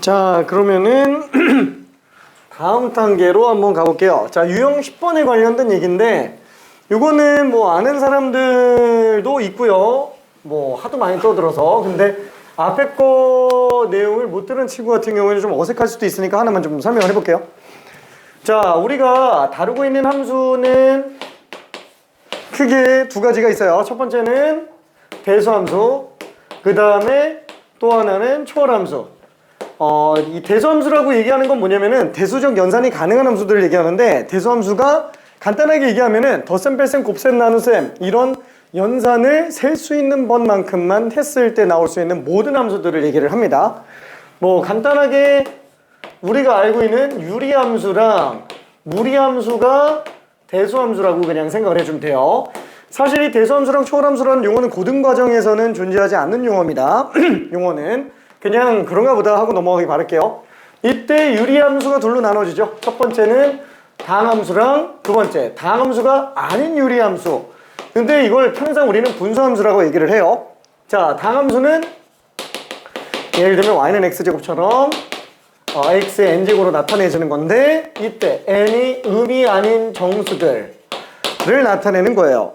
자, 그러면은 다음 단계로 한번 가볼게요. 자, 유형 10번에 관련된 얘기인데 이거는 뭐 아는 사람들도 있고요. 뭐 하도 많이 떠들어서. 근데 앞에 거 내용을 못 들은 친구 같은 경우에는 좀 어색할 수도 있으니까 하나만 좀 설명을 해볼게요. 자, 우리가 다루고 있는 함수는 크게 두 가지가 있어요. 첫 번째는 대수함수, 그 다음에 또 하나는 초월함수. 이 대수함수라고 얘기하는 건 뭐냐면은 대수적 연산이 가능한 함수들을 얘기하는데, 대수함수가 간단하게 얘기하면은 덧셈, 뺄셈, 곱셈, 나눗셈 이런 연산을 셀 수 있는 번만큼만 했을 때 나올 수 있는 모든 함수들을 얘기를 합니다. 뭐 간단하게 우리가 알고 있는 유리함수랑 무리함수가 대수함수라고 그냥 생각을 해주면 돼요. 사실 이 대수함수랑 초월함수라는 용어는 고등과정에서는 존재하지 않는 용어입니다. 용어는 그냥 그런가 보다 하고 넘어가기 바랄게요. 이때 유리함수가 둘로 나눠지죠. 첫 번째는 다항함수랑 두 번째 다항함수가 아닌 유리함수. 근데 이걸 편의상 우리는 분수함수라고 얘기를 해요. 자, 다항함수는 예를 들면 y는 x제곱처럼 x의 n제곱으로 나타내지는 건데, 이때 n이 음이 아닌 정수들을 나타내는 거예요.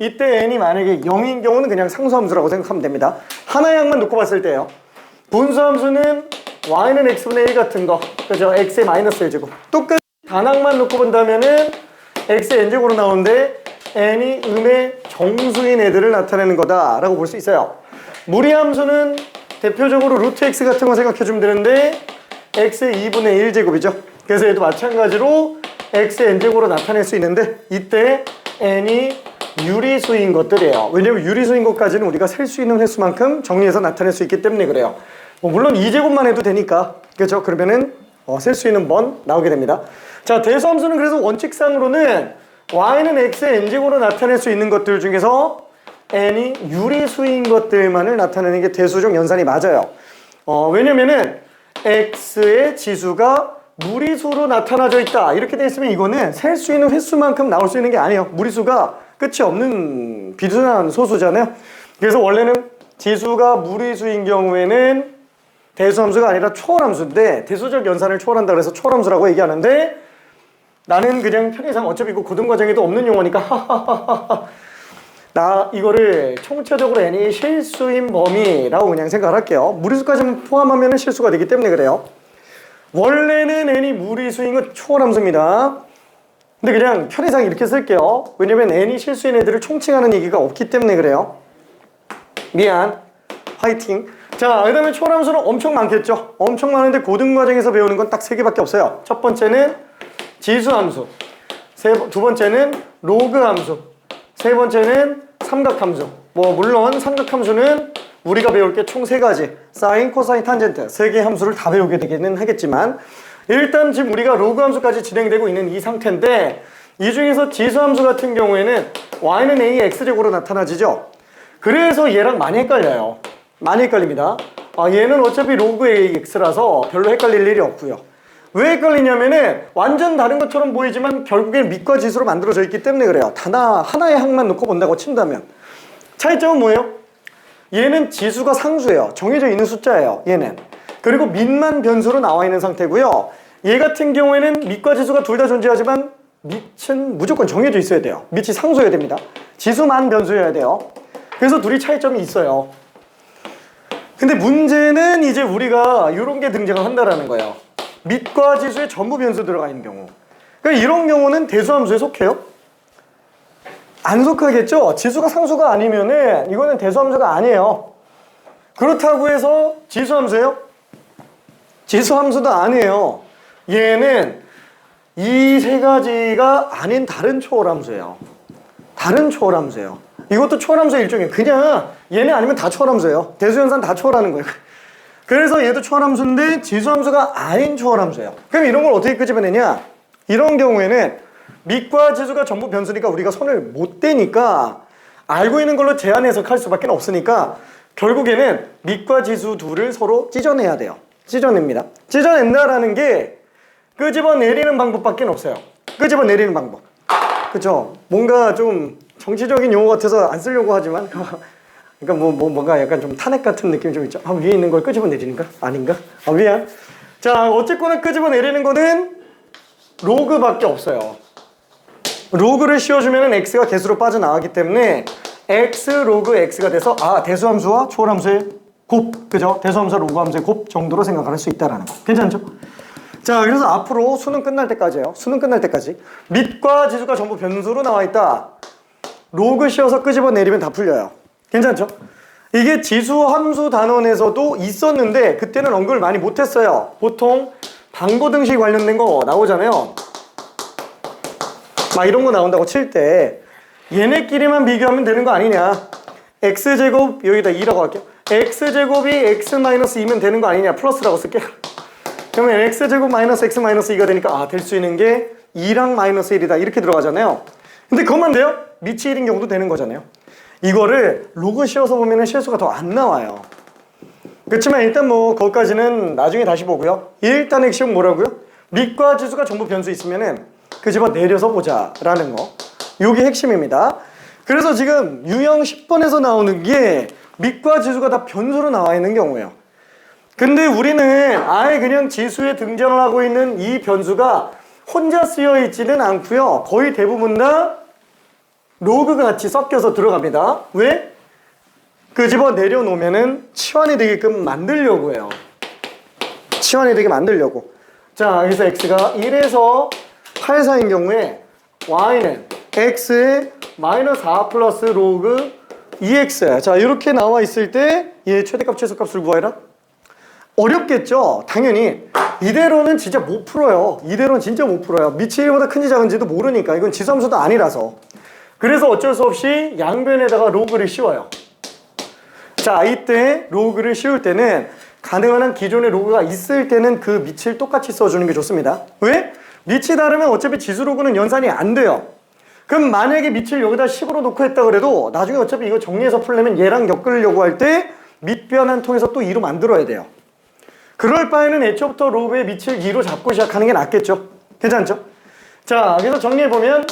이때 n이 만약에 0인 경우는 그냥 상수함수라고 생각하면 됩니다. 하나의 항만 놓고 봤을 때요. 분수함수는 y는 x분의 1 같은 거, 그죠? x의 마이너스 1제곱. 똑같이 단항만 놓고 본다면은 x의 n제곱으로 나오는데 n이 음의 정수인 애들을 나타내는 거다라고 볼 수 있어요. 무리함수는 대표적으로 루트 x 같은 거 생각해주면 되는데 x의 2분의 1제곱이죠. 그래서 얘도 마찬가지로 x의 n제곱으로 나타낼 수 있는데, 이때 n이 유리수인 것들이에요. 왜냐면 유리수인 것까지는 우리가 셀 수 있는 횟수만큼 정리해서 나타낼 수 있기 때문에 그래요. 물론 2제곱만 해도 되니까, 그렇죠? 그러면은 셀 수 있는 번 나오게 됩니다. 자, 대수함수는 그래서 원칙상으로는 y는 x의 n제곱으로 나타낼 수 있는 것들 중에서 n이 유리수인 것들만을 나타내는 게 대수적 연산이 맞아요. 왜냐면은 x의 지수가 무리수로 나타나져 있다 이렇게 돼 있으면 이거는 셀 수 있는 횟수만큼 나올 수 있는 게 아니에요. 무리수가 끝이 없는 비준한 소수잖아요. 그래서 원래는 지수가 무리수인 경우에는 대수함수가 아니라 초월함수인데, 대수적 연산을 초월한다 그래서 초월함수라고 얘기하는데, 나는 그냥 편의상 어차피 이거 고등과정에도 없는 용어니까 하하하하 나 이거를 총체적으로 n이 실수인 범위라고 그냥 생각을 할게요. 무리수까지 포함하면 실수가 되기 때문에 그래요. 원래는 n이 무리수인 건 초월함수입니다. 근데 그냥 편의상 이렇게 쓸게요. 왜냐면 n이 실수인 애들을 총칭하는 얘기가 없기 때문에 그래요. 미안. 화이팅. 자, 그 다음에 초월함수는 엄청 많겠죠. 엄청 많은데 고등과정에서 배우는 건 딱 3개밖에 없어요. 첫 번째는 지수함수, 두 번째는 로그함수, 세 번째는 삼각함수. 뭐 물론 삼각함수는 우리가 배울 게 총 3가지, 사인, 코사인, 탄젠트 3개의 함수를 다 배우게 되기는 하겠지만, 일단 지금 우리가 로그함수까지 진행되고 있는 이 상태인데, 이 중에서 지수함수 같은 경우에는 y는 a x제곱으로 나타나지죠. 그래서 얘랑 많이 헷갈려요. 많이 헷갈립니다. 얘는 어차피 로그 a x라서 별로 헷갈릴 일이 없고요. 왜 헷갈리냐면은 완전 다른 것처럼 보이지만 결국엔 밑과 지수로 만들어져 있기 때문에 그래요. 하나의 항만 놓고 본다고 친다면. 차이점은 뭐예요? 얘는 지수가 상수예요. 정해져 있는 숫자예요, 얘는. 그리고 밑만 변수로 나와 있는 상태고요. 얘 같은 경우에는 밑과 지수가 둘 다 존재하지만 밑은 무조건 정해져 있어야 돼요. 밑이 상수여야 됩니다. 지수만 변수여야 돼요. 그래서 둘이 차이점이 있어요. 근데 문제는 이제 우리가 이런 게 등장을 한다라는 거예요. 밑과 지수에 전부 변수 들어가 있는 경우. 그러니까 이런 경우는 대수함수에 속해요? 안 속하겠죠? 지수가 상수가 아니면은 이거는 대수함수가 아니에요. 그렇다고 해서 지수함수예요? 지수함수도 아니에요. 얘는 이 3가지가 아닌 다른 초월함수예요. 다른 초월함수예요. 이것도 초월함수의 일종이에요. 그냥 얘네 아니면 다 초월함수예요. 대수연산 다 초월하는 거예요. 그래서 얘도 초월함수인데 지수함수가 아닌 초월함수예요. 그럼 이런 걸 어떻게 끄집어내냐? 이런 경우에는 밑과 지수가 전부 변수니까 우리가 손을 못 대니까 알고 있는 걸로 제한 해석할 수밖에 없으니까 결국에는 밑과 지수 둘을 서로 찢어내야 돼요. 찢어냅니다. 찢어낸다라는 게 끄집어내리는 방법밖에 없어요. 끄집어내리는 방법. 그쵸? 뭔가 좀 정치적인 용어 같아서 안 쓰려고 하지만 그러니까 뭔가 약간 좀 탄핵 같은 느낌이 좀 있죠. 아, 위에 있는 걸 끄집어내리는가? 아닌가? 아, 미안. 자, 어쨌거나 끄집어내리는 거는 로그밖에 없어요. 로그를 씌워주면 x가 개수로 빠져나가기 때문에 x 로그 x가 돼서 대수함수와 초월함수의 곱, 그죠? 대수함수와 로그함수의 곱 정도로 생각할 수 있다는 거. 괜찮죠? 자, 그래서 앞으로 수능 끝날 때까지요. 수능 끝날 때까지 밑과 지수가 전부 변수로 나와 있다. 로그 씌워서 끄집어내리면 다 풀려요. 괜찮죠? 이게 지수 함수 단원에서도 있었는데 그때는 언급을 많이 못했어요. 보통 방고등식 관련된 거 나오잖아요. 막 이런 거 나온다고 칠 때 얘네끼리만 비교하면 되는 거 아니냐. x제곱 여기다 2라고 할게요. x제곱이 x-2면 되는 거 아니냐. 플러스라고 쓸게요. 그러면 x제곱 마이너스 x 마이너스 2가 되니까 될 수 있는 게 2랑 마이너스 1이다 이렇게 들어가잖아요. 근데 그것만 돼요? 밑이 1인 경우도 되는 거잖아요. 이거를 로그 씌워서 보면 실수가 더 안 나와요. 그렇지만 일단 뭐 거기까지는 나중에 다시 보고요. 일단 핵심은 뭐라고요? 밑과 지수가 전부 변수 있으면은 그 집어 내려서 보자 라는 거. 요게 핵심입니다. 그래서 지금 유형 10번에서 나오는 게 밑과 지수가 다 변수로 나와 있는 경우예요. 근데 우리는 아예 그냥 지수에 등장을 하고 있는 이 변수가 혼자 쓰여 있지는 않고요. 거의 대부분 다 로그가 같이 섞여서 들어갑니다. 왜? 그 집어 내려놓으면은 치환이 되게끔 만들려고 해요. 치환이 되게 만들려고. 자, 그래서 x가 1에서 8 사이인 경우에 y는 x의 마이너스 4 플러스 로그 2x. 자, 이렇게 나와 있을 때 얘 최대값 최소값을 구하라. 어렵겠죠? 당연히. 이대로는 진짜 못 풀어요. 이대로는 진짜 못 풀어요. 밑이 1보다 큰지 작은지도 모르니까. 이건 지수함수도 아니라서. 그래서 어쩔 수 없이 양변에다가 로그를 씌워요. 자, 이때 로그를 씌울 때는 가능한 한 기존의 로그가 있을 때는 그 밑을 똑같이 써주는 게 좋습니다. 왜? 밑이 다르면 어차피 지수 로그는 연산이 안 돼요. 그럼 만약에 밑을 여기다 10으로 놓고 했다 그래도 나중에 어차피 이거 정리해서 풀려면 얘랑 엮으려고 할 때 밑변환 통해서 또 2로 만들어야 돼요. 그럴 바에는 애초부터 로그의 밑을 2로 잡고 시작하는 게 낫겠죠? 괜찮죠? 자, 그래서 정리해보면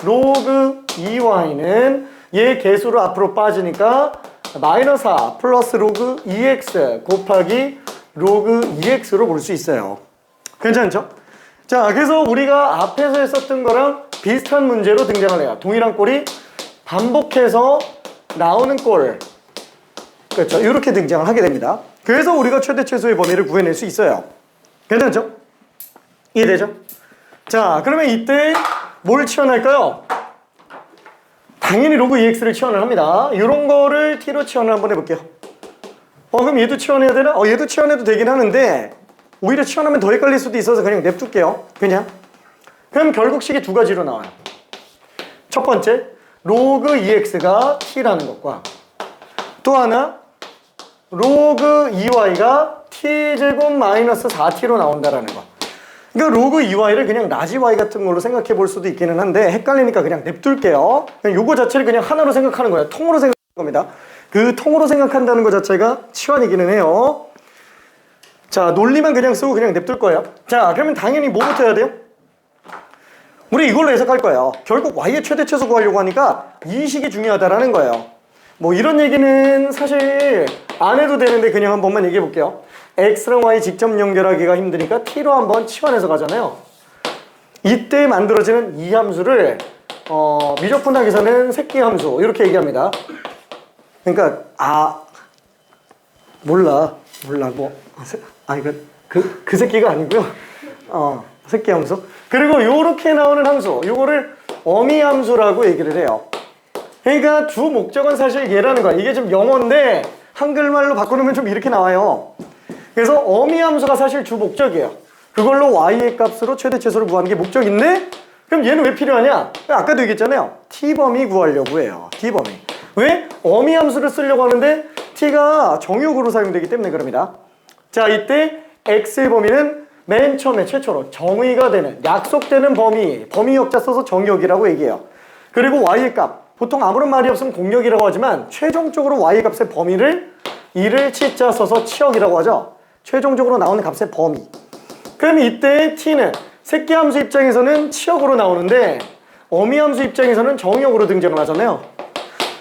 로그 2y는 얘 개수로 앞으로 빠지니까 마이너스 4 플러스 로그 2x 곱하기 로그 2x로 볼 수 있어요. 괜찮죠? 자, 그래서 우리가 앞에서 했었던 거랑 비슷한 문제로 등장을 해요. 동일한 꼴이 반복해서 나오는 꼴. 그렇죠? 이렇게 등장을 하게 됩니다. 그래서 우리가 최대 최소의 범위를 구해낼 수 있어요. 괜찮죠? 이해되죠? 자, 그러면 이때 뭘 치환할까요? 당연히 로그 2x를 치환을 합니다. 이런 거를 t로 치환을 한번 해볼게요. 그럼 얘도 치환해야 되나? 얘도 치환해도 되긴 하는데 오히려 치환하면 더 헷갈릴 수도 있어서 그냥 냅둘게요. 그냥. 그럼 결국 식이 두 가지로 나와요. 첫 번째, 로그 2x가 t라는 것과 또 하나, 로그 2y가 t제곱 마이너스 4t로 나온다라는 거. 그러니까 로그 2y를 그냥 라지 y 같은 걸로 생각해 볼 수도 있기는 한데 헷갈리니까 그냥 냅둘게요. 그냥 요거 자체를 그냥 하나로 생각하는 거예요. 통으로 생각하는 겁니다. 그 통으로 생각한다는 것 자체가 치환이기는 해요. 자, 논리만 그냥 쓰고 그냥 냅둘 거예요. 자, 그러면 당연히 뭐부터 해야 돼요? 우리 이걸로 해석할 거예요. 결국 y의 최대 최소 구하려고 하니까 이 식이 중요하다라는 거예요. 뭐 이런 얘기는 사실 안 해도 되는데 그냥 한 번만 얘기해 볼게요. x랑 y 직접 연결하기가 힘드니까 t로 한번 치환해서 가잖아요. 이때 만들어지는 이 함수를 미적분학에서는 새끼함수 이렇게 얘기합니다. 그러니까 몰라 뭐 이거 그 새끼가 아니고요. 새끼함수. 그리고 요렇게 나오는 함수 요거를 어미함수라고 얘기를 해요. 그러니까 주 목적은 사실 얘라는 거야. 이게 좀 영어인데 한글말로 바꿔놓으면 좀 이렇게 나와요. 그래서 어미함수가 사실 주 목적이에요. 그걸로 y의 값으로 최대 최소를 구하는 게 목적인데 그럼 얘는 왜 필요하냐? 아까도 얘기했잖아요. t범위 구하려고 해요. t범위. 왜? 어미함수를 쓰려고 하는데 t가 정육으로 사용되기 때문에 그럽니다. 자, 이때 x의 범위는 맨 처음에 최초로 정의가 되는 약속되는 범위 역자 써서 정역이라고 얘기해요. 그리고 y의 값 보통 아무런 말이 없으면 공역이라고 하지만 최종적으로 y의 값의 범위를 1을 치자 써서 치역이라고 하죠. 최종적으로 나오는 값의 범위. 그럼 이때 t는 새끼함수 입장에서는 치역으로 나오는데 어미함수 입장에서는 정역으로 등장을 하잖아요.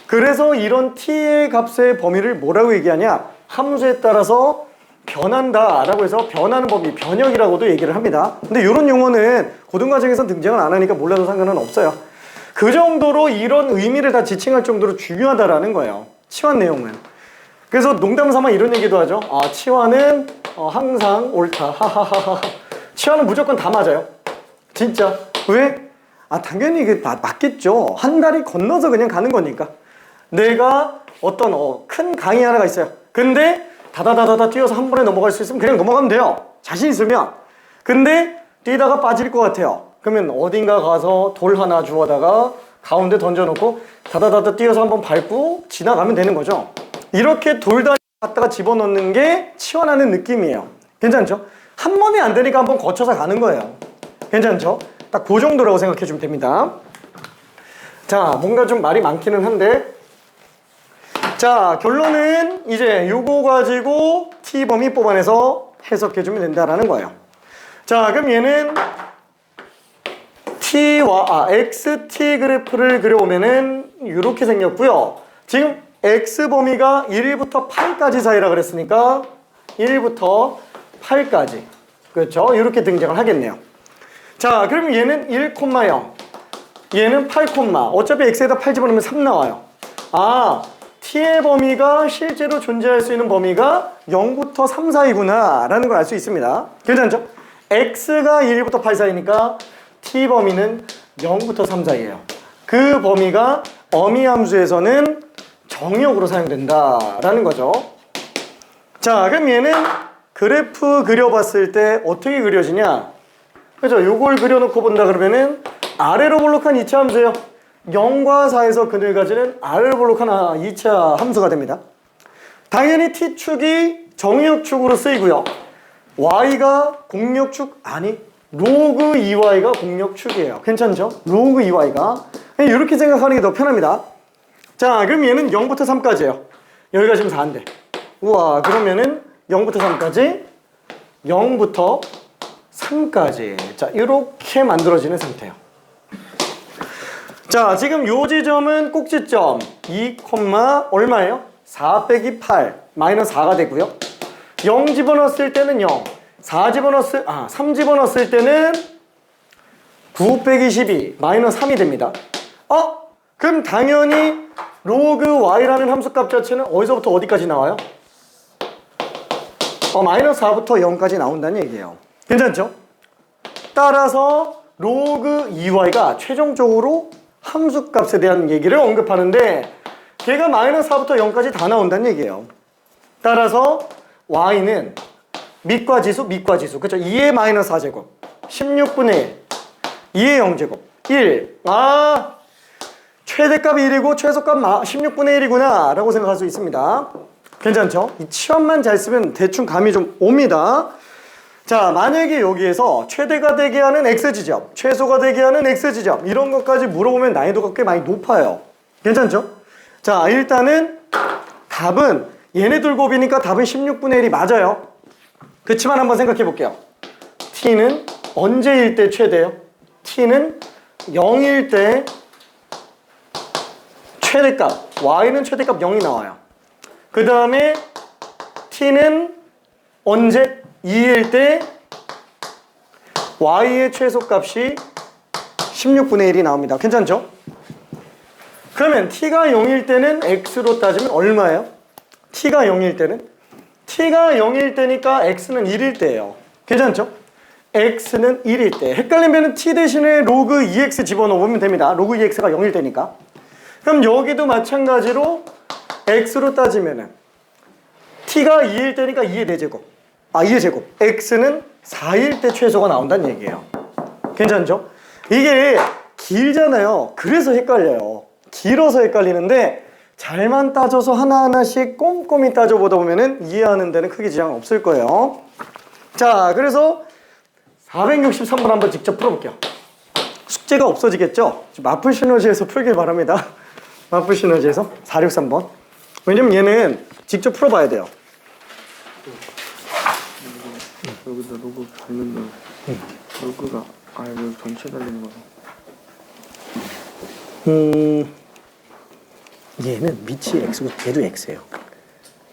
그래서 이런 t의 값의 범위를 뭐라고 얘기하냐? 함수에 따라서 변한다라고 해서 변하는 범위, 변형이라고도 얘기를 합니다. 근데 이런 용어는 고등과정에서 등장을 안 하니까 몰라도 상관은 없어요. 그 정도로 이런 의미를 다 지칭할 정도로 중요하다라는 거예요. 치환 내용은. 그래서 농담 삼아 이런 얘기도 하죠. 아, 치환은 항상 옳다. 하하하하. 치환은 무조건 다 맞아요. 진짜. 왜? 아, 당연히 이게 맞겠죠. 한 다리 건너서 그냥 가는 거니까. 내가 어떤 큰 강이 하나가 있어요. 근데 다다다다다 뛰어서 한 번에 넘어갈 수 있으면 그냥 넘어가면 돼요. 자신 있으면. 근데 뛰다가 빠질 것 같아요. 그러면 어딘가 가서 돌 하나 주워다가 가운데 던져놓고 다다다다 뛰어서 한번 밟고 지나가면 되는 거죠. 이렇게 돌다리 갖다가 집어넣는 게 치환하는 느낌이에요. 괜찮죠? 한 번에 안 되니까 한번 거쳐서 가는 거예요. 괜찮죠? 딱 그 정도라고 생각해 주면 됩니다. 자, 뭔가 좀 말이 많기는 한데, 자, 결론은 이제 요거 가지고 t 범위 뽑아내서 해석해 주면 된다라는 거예요. 자, 그럼 얘는 xt 그래프를 그려오면은 이렇게 생겼고요. 지금 x 범위가 1부터 8까지 사이라 그랬으니까 1부터 8까지, 그렇죠? 이렇게 등장을 하겠네요. 자, 그럼 얘는 1,0, 얘는 8, 어차피 x에다 8 집어넣으면 3 나와요. 아, t의 범위가 실제로 존재할 수 있는 범위가 0부터 3 사이구나 라는 걸 알 수 있습니다. 괜찮죠? x가 1부터 8 사이니까 t 범위는 0부터 3 사이예요. 그 범위가 어미 함수에서는 정역으로 사용된다라는 거죠. 자, 그럼 얘는 그래프 그려봤을 때 어떻게 그려지냐? 그죠? 요걸 그려놓고 본다 그러면은 아래로 볼록한 2차 함수예요. 0과 4에서 근을 가지는 아래로 볼록한 2차 함수가 됩니다. 당연히 t축이 정역축으로 쓰이고요. y가 공역축, 아니 로그 2y가 공역축이에요. 괜찮죠? 로그 2y가. 이렇게 생각하는 게 더 편합니다. 자, 그럼 얘는 0부터 3까지예요. 여기가 지금 4인데. 우와, 그러면은 0부터 3까지, 0부터 3까지. 자, 이렇게 만들어지는 상태예요. 자, 지금 요 지점은 꼭지점 2, 얼마예요? 4 빼기 8 마이너스 4가 되고요. 0 집어넣었을 때는 0, 3 집어넣었을 때는 9 빼기 12 마이너스 3이 됩니다. 그럼 당연히 로그 y라는 함수값 자체는 어디서부터 어디까지 나와요? 마이너스 4부터 0까지 나온다는 얘기예요. 괜찮죠? 따라서 로그 2y가 최종적으로 함수값에 대한 얘기를 언급하는데 걔가 마이너스 4부터 0까지 다 나온다는 얘기예요. 따라서 y는 밑과 지수, 그쵸? 2의 마이너스 4제곱 16분의 1 2의 0제곱 1. 최대값이 1이고 최소값 16분의 1이구나 라고 생각할 수 있습니다. 괜찮죠? 이 치환만 잘 쓰면 대충 감이 좀 옵니다. 자, 만약에 여기에서 최대가 되게 하는 x지점, 최소가 되게 하는 x지점 이런 것까지 물어보면 난이도가 꽤 많이 높아요. 괜찮죠? 자, 일단은 답은 얘네들 곱이니까 답은 16분의 1이 맞아요. 그치만 한번 생각해 볼게요. t는 언제일 때 최대예요? t는 0일 때 최대값, y는 최대값 0이 나와요. 그 다음에 t는 언제? 2일 때 y의 최소값이 16분의 1이 나옵니다. 괜찮죠? 그러면 t가 0일 때는 x로 따지면 얼마예요? t가 0일 때는? t가 0일 때니까 x는 1일 때예요. 괜찮죠? x는 1일 때. 헷갈리면 t 대신에 로그 2x 집어넣으면 됩니다. 로그 2x가 0일 때니까. 그럼 여기도 마찬가지로 x로 따지면은 t가 2일 때니까 2의 4제곱. 2의 제곱. x는 4일 때 최소가 나온다는 얘기예요. 괜찮죠? 이게 길잖아요. 그래서 헷갈려요. 길어서 헷갈리는데 잘만 따져서 하나하나씩 꼼꼼히 따져보다 보면은 이해하는 데는 크게 지장 없을 거예요. 자, 그래서 463번 한번 직접 풀어볼게요. 숙제가 없어지겠죠? 마플 시너지에서 풀길 바랍니다. 마플 시너지에서 463번. 왜냐면 얘는 직접 풀어봐야 돼요. 여기다 로그 달면 로그가 여기 전체 달리는 거죠. 얘는 밑이 x고 얘도 x예요.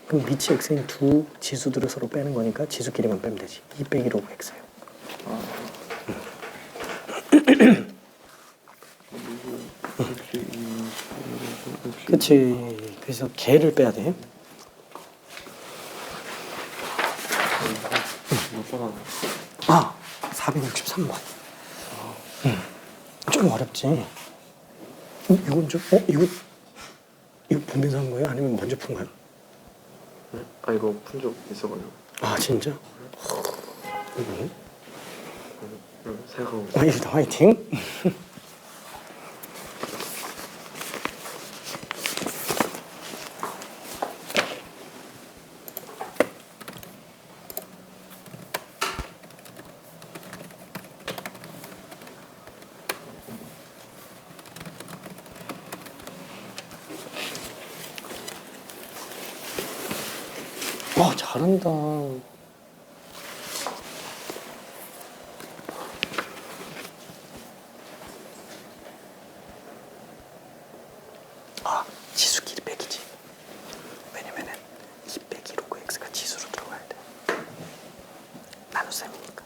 그럼 밑이 x인 두 지수들을 서로 빼는 거니까 지수끼리만 빼면 되지. 2 빼기 로그 x예요. 그치. 그래서 걔를 빼야 돼. 몇 번 하나? 아, 463번. 좀 어렵지. 이건 좀, 이거 보면서 한 거예요? 아니면 먼저 푼 거예요? 네? 아 이거 푼 적 있어가지고. 아, 진짜? 생각하고. 일단 화이팅. 와, 잘한다. 아, 지수끼리 빼기지. 왜냐면은 2 빼기 로그 x가 지수로 들어가야 돼. 나눗셈이니까.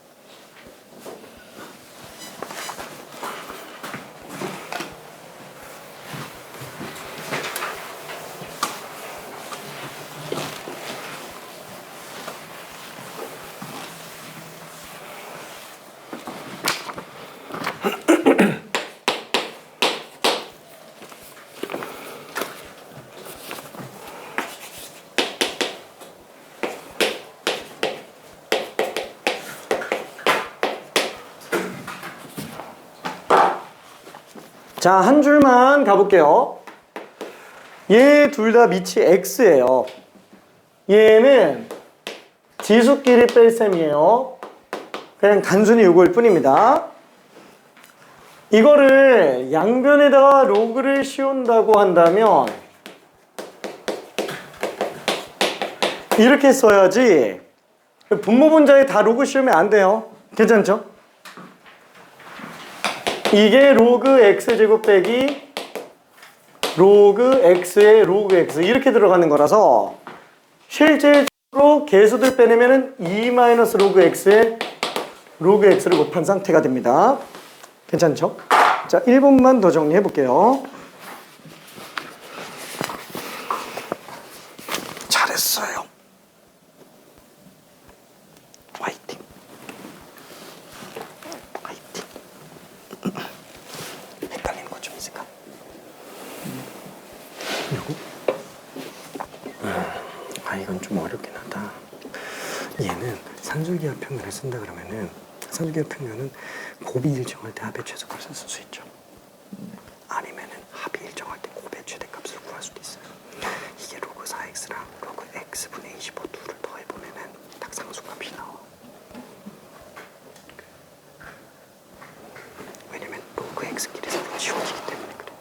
자, 한 줄만 가볼게요. 얘 둘 다 밑이 x예요. 얘는 지수끼리 뺄 셈이에요. 그냥 단순히 이거일 뿐입니다. 이거를 양변에다가 로그를 씌운다고 한다면 이렇게 써야지. 분모 분자에 다 로그 씌우면 안 돼요. 괜찮죠? 이게 로그 x제곱 빼기 로그 x의 로그 x 이렇게 들어가는 거라서 실질적으로 개수들 빼내면은 2 마이너스 로그 x의 로그 x를 곱한 상태가 됩니다. 괜찮죠? 자, 1번만 더 정리해 볼게요. 잘했어요. 화이팅. 화이팅. 헷갈리는 거 좀 있을까? 요거? 이건 좀 어렵긴 하다. 얘는 산술기하 평면을 쓴다 그러면은 산술기하 평면은 곱이 일정할 때 합의 최소값을 쓸 수 있죠. 아니면은 합이 일정할 때 곱의 최대값을 구할 수도 있어요. 이게 로그 4x랑 로그 x분의 25 둘을 더해보면은 딱 상수값이 나와. 왜냐면 로그 x끼리 서로 지워지기 때문에 그래.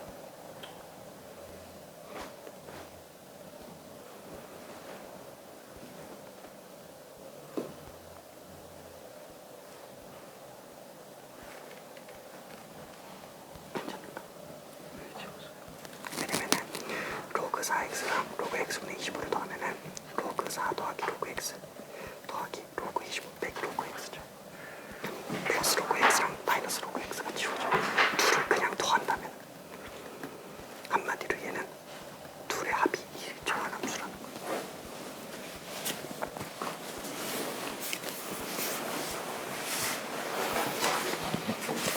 왜냐면은 로그 4x랑 로그 x분의 25를 더하면은 로그 4 더하기 로그 x 더하기 로그 25 빼기 로그 x죠. 플러스 로그 x랑 마이너스 로그 x가 지워져. 둘을 그냥 더한다면 한마디로 얘는 둘의 합이 일정한 함수라는 거예요.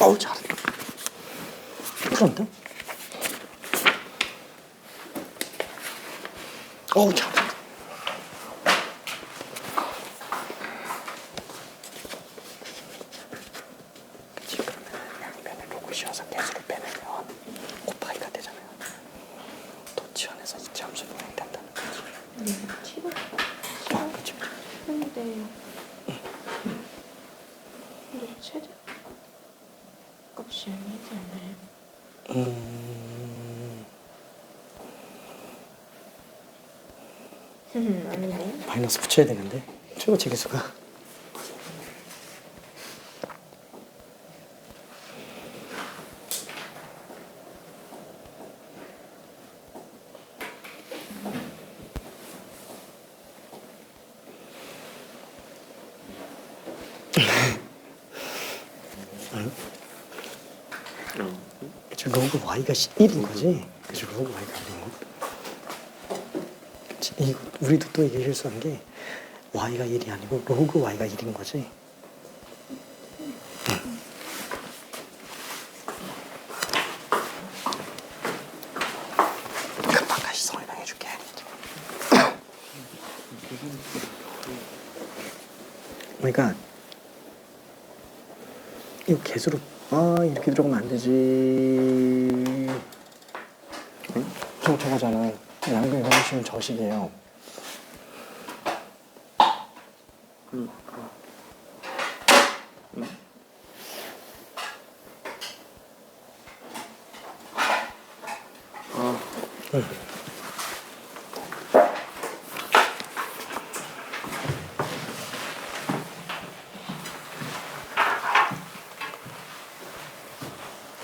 어우, 잘했다. 풀었는데? 어우, 잘했다. 그치, 그러면 양변에 로그 씌워서 개수를 빼내면 곱하기가 되잖아요. 도치원에서 이체 함수 분해된다는 거지. 치료 그치, 그치. 근데 최대 값이 아니지 않나요? 아닌데? 마이너스 붙여야 되는데 최고치 개수가 로그 y가 1인 거지. 그죠? 로그 y가 1인 거. 그치? 이거 우리도 또 이게 실수한 게 y가 1이 아니고 로그 y가 1인 거지. 금방 다시 설명해 줄게. 그러니까 이거 개수로 이렇게 들어가면 안 되지. 응? 저거잖아. 양변 변수는 저식이에요.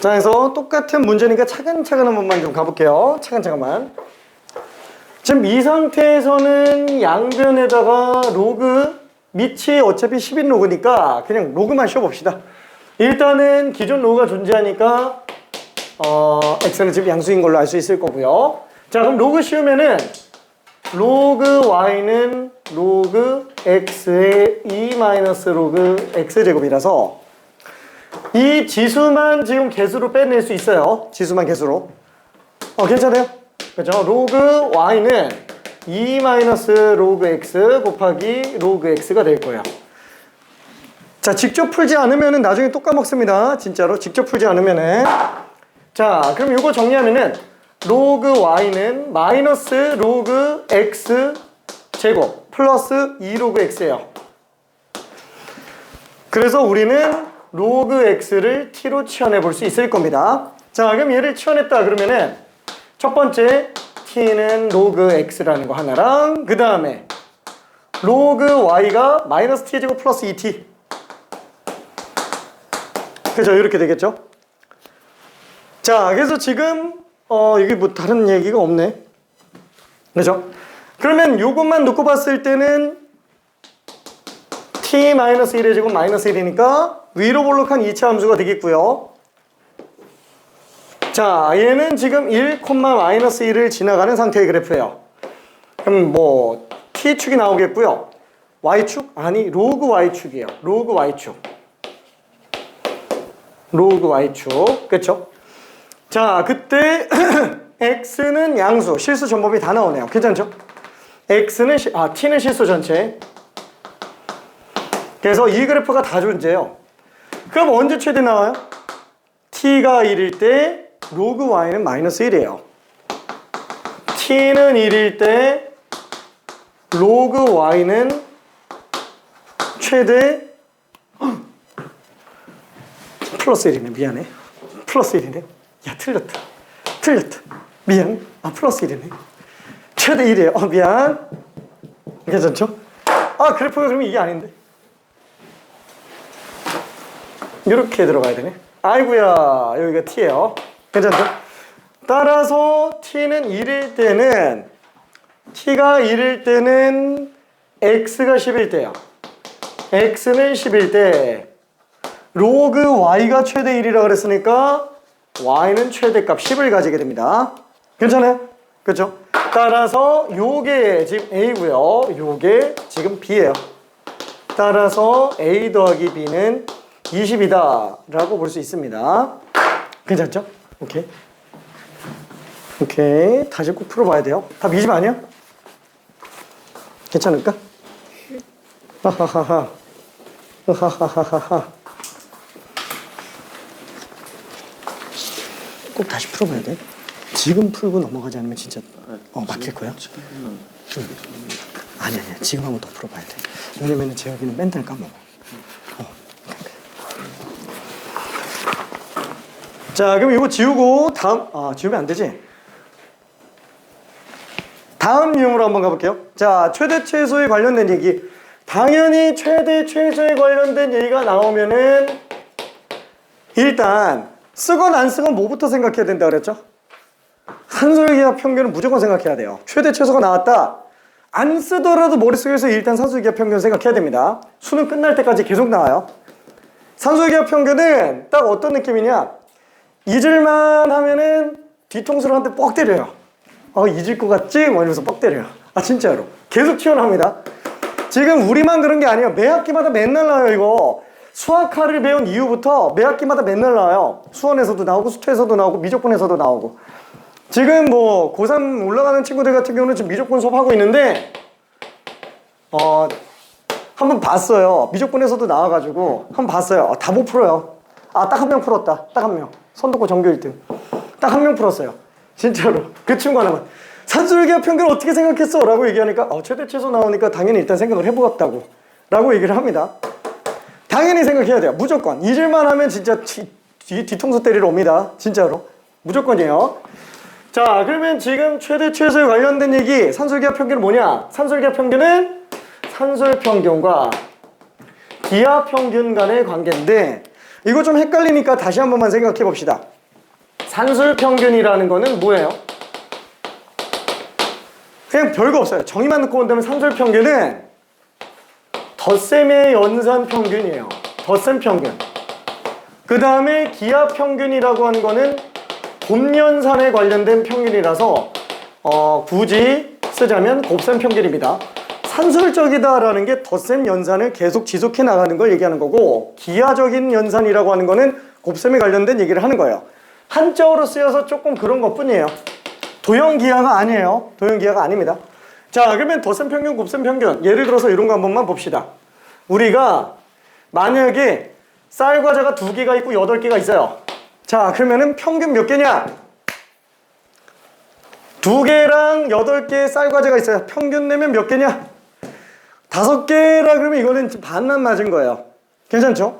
자, 그래서 똑같은 문제니까 차근차근 한 번만 좀 가볼게요. 차근차근만. 지금 이 상태에서는 양변에다가 로그 밑이 어차피 10인 로그니까 그냥 로그만 씌워봅시다. 일단은 기존 로그가 존재하니까 x는 지금 양수인 걸로 알 수 있을 거고요. 자, 그럼 로그 씌우면은 로그 y는 로그 x의 2 마이너스 로그 x제곱이라서 이 지수만 지금 개수로 빼낼 수 있어요. 지수만 개수로. 괜찮아요? 그죠? 로그 y는 2 마이너스 로그 x 곱하기 로그 x가 될 거예요. 자, 직접 풀지 않으면은 나중에 또 까먹습니다. 진짜로. 직접 풀지 않으면은. 자, 그럼 이거 정리하면은 로그 y는 마이너스 로그 x 제곱 플러스 2 로그 x예요. 그래서 우리는 로그 x를 t로 치환해 볼 수 있을 겁니다. 자, 그럼 얘를 치환했다 그러면은 첫 번째 t는 로그 x라는 거 하나랑 그 다음에 로그 y가 마이너스 t제곱 플러스 2t. 그죠? 이렇게 되겠죠? 자, 그래서 지금 여기 뭐 다른 얘기가 없네. 그죠? 그러면 요것만 놓고 봤을 때는 t-1의 제곱 마이너스 1이니까 위로 볼록한 2차 함수가 되겠고요. 자, 얘는 지금 1, 마이너스 1을 지나가는 상태의 그래프예요. 그럼 뭐 t축이 나오겠고요. y축? 아니, 로그 y축이에요. 로그 y축. 로그 y축. 그쵸? 자, 그때 x는 양수, 실수 전법이 다 나오네요. 괜찮죠? t는 실수 전체. 그래서 이 그래프가 다 존재해요. 그럼 언제 최대 나와요? t가 1일 때 로그 y는 마이너스 1이에요. t는 1일 때 로그 y는 최대 플러스 1이네. 미안해. 플러스 1이네. 야, 틀렸다. 미안. 플러스 1이네. 최대 1이에요. 미안. 괜찮죠? 그래프가 그러면 이게 아닌데. 이렇게 들어가야 되네. 아이고야, 여기가 t예요. 괜찮죠? 따라서 t는 1일 때는 t가 1일 때는 x가 10일 때요. x는 10일 때 로그 y가 최대 1이라고 그랬으니까 y는 최대값 10을 가지게 됩니다. 괜찮아요? 그렇죠? 따라서 요게 지금 a고요. 요게 지금 b예요. 따라서 a 더하기 b는 20이다 라고 볼 수 있습니다. 괜찮죠? 오케이. 다시 꼭 풀어봐야 돼요. 답 20 아니야? 괜찮을까? 하하하하. 꼭 다시 풀어봐야 돼. 지금 풀고 넘어가지 않으면 진짜 막힐 거야. 아니야. 지금 한번 더 풀어봐야 돼. 왜냐면은 재혁이는 맨날 까먹어. 자, 그럼 이거 지우고 다음 지우면 안 되지? 다음 유형으로 한번 가볼게요. 자, 최대 최소에 관련된 얘기. 당연히 최대 최소에 관련된 얘기가 나오면은 일단 쓰건 안 쓰건 뭐부터 생각해야 된다 그랬죠? 산술기하 평균은 무조건 생각해야 돼요. 최대 최소가 나왔다. 안 쓰더라도 머릿속에서 일단 산술기하 평균 생각해야 됩니다. 수능 끝날 때까지 계속 나와요. 산술기하 평균은 딱 어떤 느낌이냐? 잊을만 하면은 뒤통수를 한 대 뻑 때려요. 잊을 것 같지? 뭐 이러면서 뻑 때려요. 진짜로. 계속 튀어나옵니다. 지금 우리만 그런 게 아니에요. 매 학기마다 맨날 나와요, 이거. 수학화를 배운 이후부터 매 학기마다 맨날 나와요. 수원에서도 나오고, 수투에서도 나오고, 미적분에서도 나오고. 지금 뭐, 고3 올라가는 친구들 같은 경우는 지금 미적분 수업하고 있는데, 한번 봤어요. 미적분에서도 나와가지고, 한번 봤어요. 다 못 풀어요. 딱 한 명 풀었다. 딱 한 명. 선도고 전교 1등. 딱 한 명 풀었어요. 진짜로. 그 친구 하나만. 산술기하 평균 어떻게 생각했어? 라고 얘기하니까 최대 최소 나오니까 당연히 일단 생각을 해보았다고 라고 얘기를 합니다. 당연히 생각해야 돼요. 무조건. 잊을만 하면 진짜 뒤통수 때리러 옵니다. 진짜로. 무조건이에요. 자, 그러면 지금 최대 최소에 관련된 얘기, 산술기하 평균은 뭐냐? 산술기하 평균은 산술평균과 기하평균 간의 관계인데, 이거 좀 헷갈리니까 다시 한 번만 생각해 봅시다. 산술평균이라는 거는 뭐예요? 그냥 별거 없어요. 정의만 놓고 본다면 산술평균은 덧셈의 연산평균이에요. 덧셈 평균. 그 다음에 기하평균이라고 하는 거는 곱연산에 관련된 평균이라서 굳이 쓰자면 곱셈 평균입니다. 산술적이다라는 게 덧셈 연산을 계속 지속해 나가는 걸 얘기하는 거고, 기하적인 연산이라고 하는 거는 곱셈에 관련된 얘기를 하는 거예요. 한자어로 쓰여서 조금 그런 것 뿐이에요. 도형기하가 아니에요. 도형기하가 아닙니다. 자, 그러면 덧셈 평균, 곱셈 평균. 예를 들어서 이런 거 한 번만 봅시다. 우리가 만약에 쌀 과자가 2개가 있고 8개가 있어요. 자, 그러면은 평균 몇 개냐? 2개랑 8개의 쌀 과자가 있어요. 평균 내면 몇 개냐? 5개라 그러면 이거는 반만 맞은 거예요. 괜찮죠?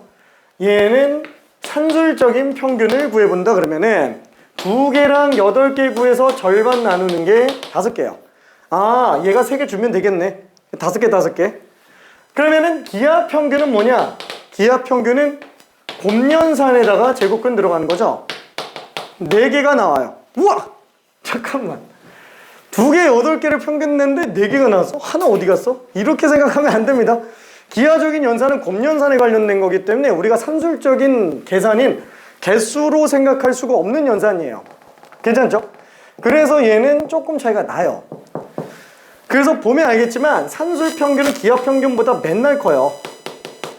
얘는 산술적인 평균을 구해본다 그러면은 2개랑 8개 구해서 절반 나누는 게 5개예요. 얘가 3개 주면 되겠네. 5개, 5개. 그러면은 기하평균은 뭐냐? 기하평균은 곱연산에다가 제곱근 들어가는 거죠. 4개가 나와요. 우와! 잠깐만. 2개, 8개를 평균 냈는데 4개가 나왔어? 하나 어디 갔어? 이렇게 생각하면 안 됩니다. 기하적인 연산은 곱연산에 관련된 거기 때문에 우리가 산술적인 계산인 개수로 생각할 수가 없는 연산이에요. 괜찮죠? 그래서 얘는 조금 차이가 나요. 그래서 보면 알겠지만 산술평균은 기하평균보다 맨날 커요.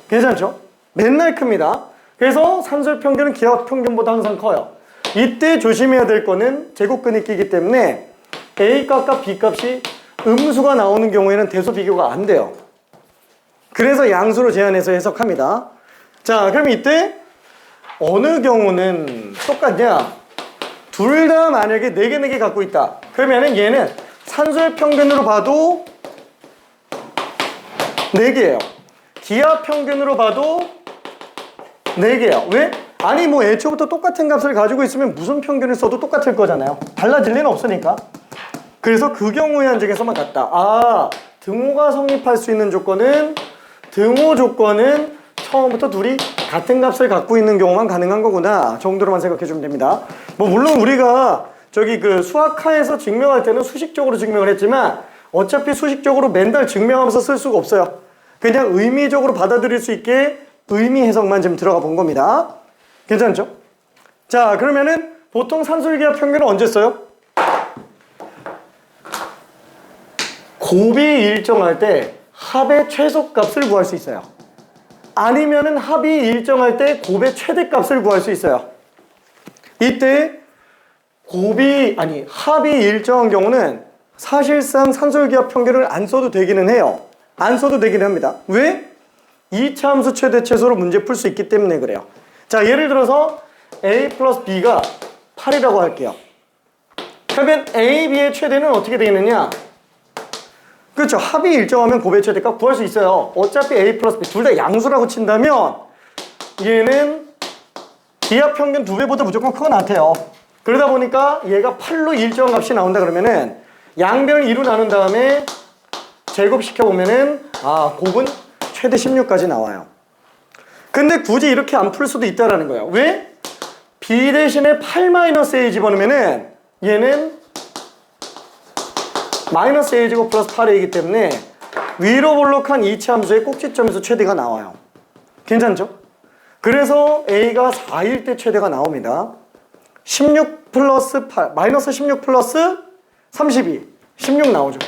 괜찮죠? 맨날 큽니다. 그래서 산술평균은 기하평균보다 항상 커요. 이때 조심해야 될 거는 제곱근이 끼기 때문에 A값과 B값이 음수가 나오는 경우에는 대소 비교가 안 돼요. 그래서 양수로 제한해서 해석합니다. 자, 그럼 이때 어느 경우는 똑같냐? 둘 다 만약에 4개 갖고 있다. 그러면은 얘는 산술평균으로 봐도 4개예요. 기하평균으로 봐도 4개예요. 왜? 아니 뭐 애초부터 똑같은 값을 가지고 있으면 무슨 평균을 써도 똑같을 거잖아요. 달라질 리는 없으니까. 그래서 그 경우의 한정에서만 같다. 등호가 성립할 수 있는 조건은 등호 조건은 처음부터 둘이 같은 값을 갖고 있는 경우만 가능한 거구나 정도로만 생각해 주면 됩니다. 뭐 물론 우리가 저기 그 수학화에서 증명할 때는 수식적으로 증명을 했지만 어차피 수식적으로 맨날 증명하면서 쓸 수가 없어요. 그냥 의미적으로 받아들일 수 있게 의미 해석만 좀 들어가 본 겁니다. 괜찮죠? 자, 그러면은 보통 산술기하 평균은 언제 써요? 곱이 일정할 때 합의 최소값을 구할 수 있어요. 아니면은 합이 일정할 때 곱의 최대값을 구할 수 있어요. 이때 합이 일정한 경우는 사실상 산술기하 평균을 안 써도 되기는 해요. 안 써도 되기는 합니다. 왜? 2차 함수 최대 최소로 문제 풀 수 있기 때문에 그래요. 자, 예를 들어서 A 플러스 B가 8이라고 할게요. 그러면 A, B의 최대는 어떻게 되겠느냐? 그렇죠. 합이 일정하면 곱의 최대값 구할 수 있어요. 어차피 A 플러스 B 둘 다 양수라고 친다면 얘는 기하평균 2배보다 무조건 크고 나타요. 그러다 보니까 얘가 8로 일정한 값이 나온다 그러면은 양변을 2로 나눈 다음에 제곱시켜보면은 곱은 최대 16까지 나와요. 근데 굳이 이렇게 안 풀 수도 있다라는 거예요. 왜? B 대신에 8-A 집어넣으면은 얘는 마이너스 A제곱 플러스 8A이기 때문에 위로 볼록한 2차 함수의 꼭지점에서 최대가 나와요. 괜찮죠? 그래서 A가 4일 때 최대가 나옵니다. 16 플러스 8 마이너스 16 플러스 32 16 나오죠.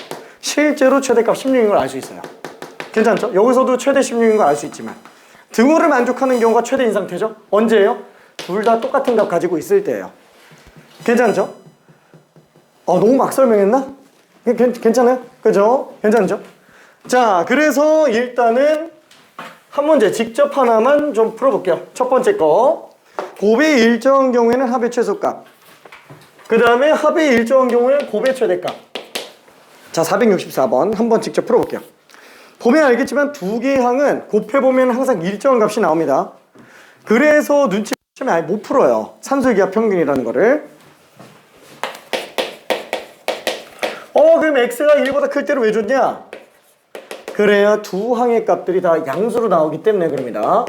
실제로 최대값 16인 걸 알 수 있어요. 괜찮죠? 여기서도 최대 16인 걸 알 수 있지만 등호를 만족하는 경우가 최대인 상태죠. 언제예요? 둘 다 똑같은 값 가지고 있을 때예요. 괜찮죠? 너무 막 설명했나? 괜찮아요? 그죠? 괜찮죠? 자, 그래서 일단은 한 문제 직접 하나만 좀 풀어볼게요. 첫 번째 거. 곱의 일정한 경우에는 합의 최소값. 그 다음에 합의 일정한 경우에는 곱의 최대값. 자, 464번 한번 직접 풀어볼게요. 보면 알겠지만 두 개의 항은 곱해보면 항상 일정한 값이 나옵니다. 그래서 눈치 보시면 아예 못 풀어요. 산술기하 평균이라는 거를. 그럼 x가 1보다 클 때를 왜 줬냐? 그래야 두 항의 값들이 다 양수로 나오기 때문에 그럽니다.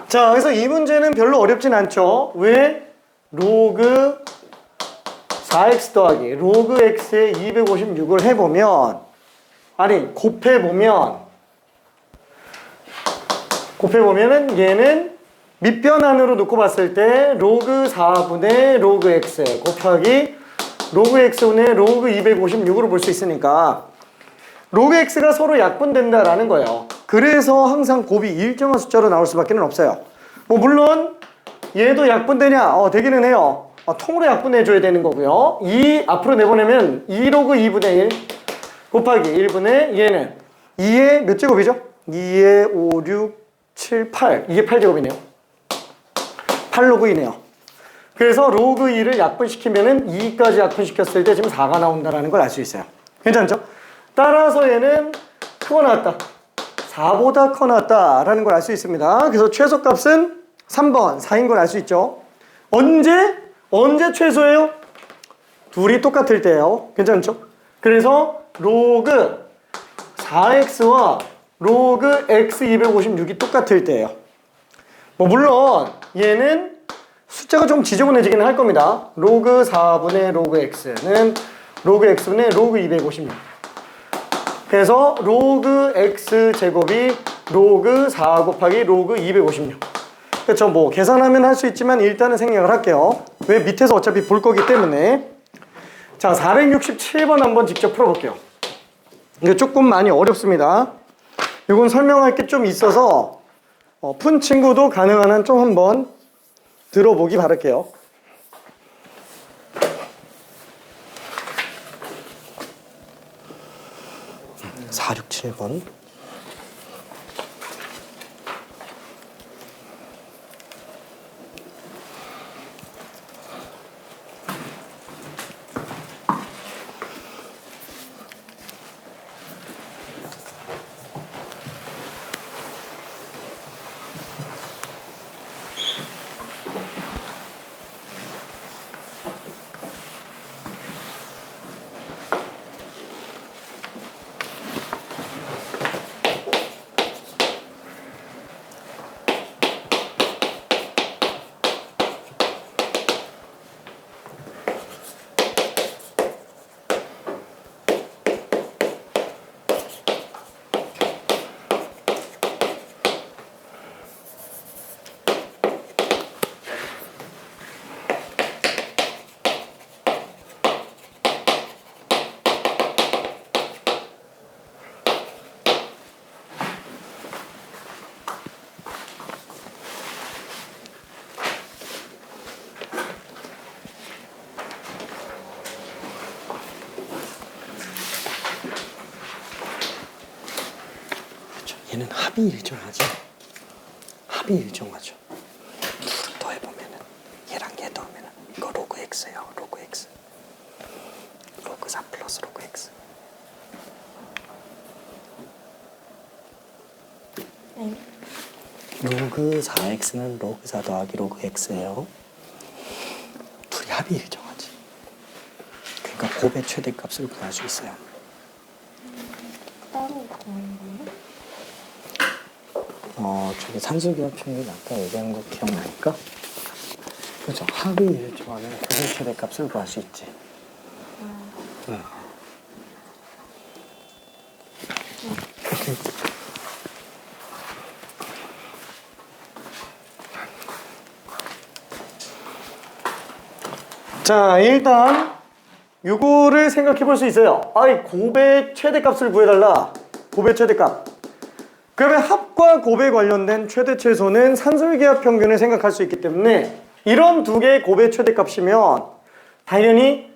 자, 그래서 이 문제는 별로 어렵진 않죠. 왜? 로그 4x 더하기 로그 x에 256을 해보면 곱해보면은 얘는 밑변환으로 놓고 봤을 때 로그 4분의 로그 x 곱하기 로그 x분의 로그 256으로 볼 수 있으니까 로그 x가 서로 약분된다라는 거예요. 그래서 항상 곱이 일정한 숫자로 나올 수밖에 없어요. 물론 얘도 약분되냐? 되기는 해요. 통으로 약분해줘야 되는 거고요. 2 앞으로 내보내면 2로그 2분의 1 곱하기 1분의 얘는 2의 몇 제곱이죠? 2의 5, 6, 7, 8 이게 8제곱이네요. 8로그 2네요. 그래서 로그 2를 약분시키면은 2까지 약분시켰을 때 지금 4가 나온다는 걸 알 수 있어요. 괜찮죠? 따라서 얘는 크고 나왔다. 4보다 커 나왔다라는 걸 알 수 있습니다. 그래서 최소값은 3번 4인 걸 알 수 있죠. 언제 최소예요? 둘이 똑같을 때예요. 괜찮죠? 그래서 로그 4x와 로그 x 256이 똑같을 때예요. 물론 얘는 숫자가 좀 지저분해지긴 할 겁니다. 로그 4분의 로그 x는 로그 x분의 로그 256. 그래서 로그 x 제곱이 로그 4 곱하기 로그 256. 그렇죠. 계산하면 할 수 있지만 일단은 생략을 할게요. 왜? 밑에서 어차피 볼 거기 때문에. 자, 467번 한번 직접 풀어볼게요. 이게 조금 많이 어렵습니다. 이건 설명할 게 좀 있어서 푼 친구도 가능한 한 좀 한번 들어보기 바랄게요. 467번. 얘는 합이 일정하죠. 합이 일정하죠. 둘을 더해보면은 얘랑 얘 더하면은 이거 로그 x예요. 로그 x. 로그 4 플러스 로그 x. 네. 로그 4x는 로그 4 더하기 로그 x예요. 둘이 합이 일정하지. 그러니까 곱의 최대값을 구할 수 있어요. 따로 구하는 거예요? 저기 산술기하 평균 아까 얘기한 거 기억나니까? 그렇죠. 합이 일정하면 곱의 최대값을 구할 수 있지. 응. 오케이. 자, 일단 요거를 생각해 볼 수 있어요. 아이, 곱의 최대값을 구해달라. 곱의 최대값. 그러면 합과 곱에 관련된 최대 최소는 산술기하 평균을 생각할 수 있기 때문에 이런 두 개의 곱의 최대값이면 당연히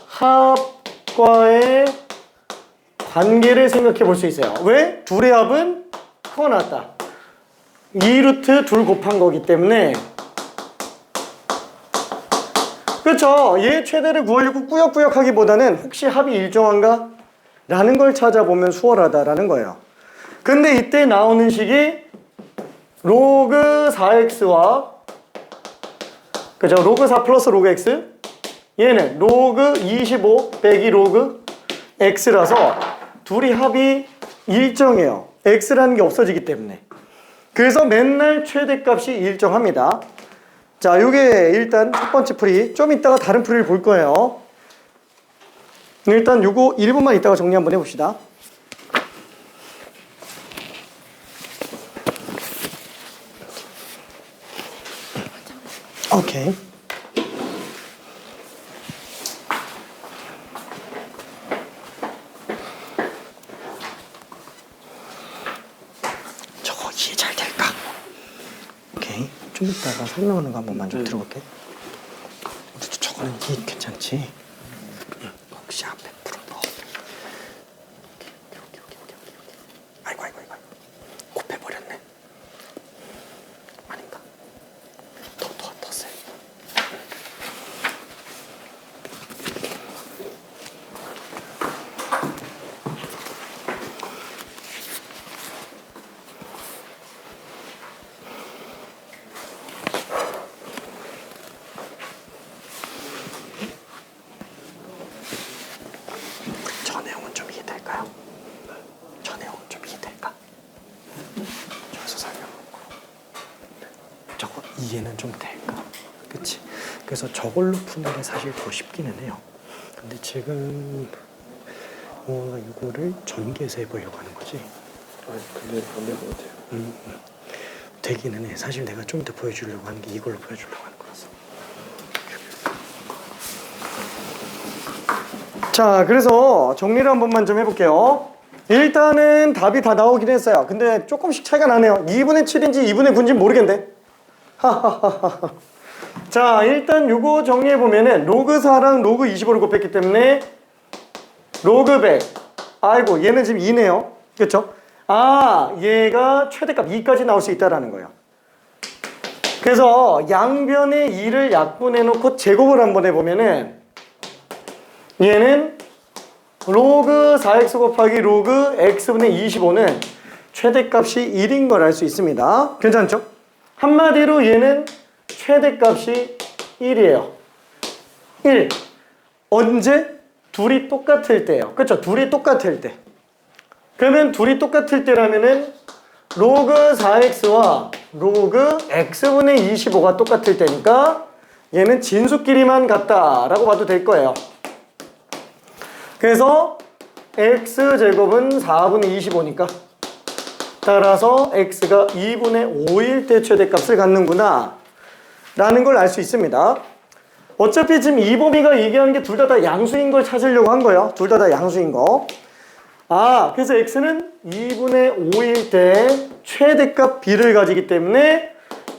합과의 관계를 생각해 볼 수 있어요. 왜? 둘의 합은 크고 나왔다. 2루트 둘 곱한 거기 때문에. 그렇죠. 얘 최대를 구하려고 꾸역꾸역 하기보다는 혹시 합이 일정한가? 라는 걸 찾아보면 수월하다라는 거예요. 근데 이때 나오는 식이 로그 4x와 그죠? 로그 4 플러스 로그 x, 얘는 로그 25 빼기 로그 x라서 둘이 합이 일정해요. x라는 게 없어지기 때문에. 그래서 맨날 최대값이 일정합니다. 자, 요게 일단 첫 번째 풀이. 좀 이따가 다른 풀이를 볼 거예요. 일단 요거 1분만 이따가 정리 한번 해봅시다. 오케이. 저거 이해 잘 될까? 오케이. 좀 이따가 설명하는 거 한 번만 좀 들어볼게. 저거는 이해 괜찮지? 응. 혹시 앞에 풀어봐. 아이고. 곱해버렸네. 아닌가? 더 세. 저 내용은 좀 이해될까요? 저 내용은 좀 이해될까? 저기서 설명하고 저거 이해는 좀 될까? 그치? 그래서 저걸로 푸는 게 사실 더 쉽기는 해요. 근데 지금 이거를 전개해서 해보려고 하는 거지. 아니 근데 안 될 것 같아요. 되기는 해. 사실 내가 좀 이따 보여주려고 하는 게 이걸로 보여주려고 하는 거라서. 자, 그래서 정리를 한 번만 좀 해볼게요. 일단은 답이 다 나오긴 했어요. 근데 조금씩 차이가 나네요. 2분의 7인지 2분의 9인지 모르겠네. 하하하하. 자, 일단 요거 정리해보면은 로그 4랑 로그 25를 곱했기 때문에 로그 100. 아이고, 얘는 지금 2네요. 그렇죠? 아, 얘가 최대값 2까지 나올 수 있다라는 거예요. 그래서 양변의 2를 약분해놓고 제곱을 한번 해보면은 얘는 로그 4x 곱하기 로그 x분의 25는 최대값이 1인 걸 알 수 있습니다. 괜찮죠? 한마디로 얘는 최대값이 1이에요. 1. 언제? 둘이 똑같을 때예요. 그렇죠? 둘이 똑같을 때. 그러면 둘이 똑같을 때라면은 로그 4x와 로그 x분의 25가 똑같을 때니까 얘는 진수끼리만 같다라고 봐도 될 거예요. 그래서 x제곱은 4분의 25니까 따라서 x가 2분의 5일 때 최대값을 갖는구나 라는 걸 알 수 있습니다. 어차피 지금 이범이가 얘기하는 게 둘 다 양수인 걸 찾으려고 한 거예요. 둘 다 양수인 거. 아, 그래서 x는 2분의 5일 때 최대값 b를 가지기 때문에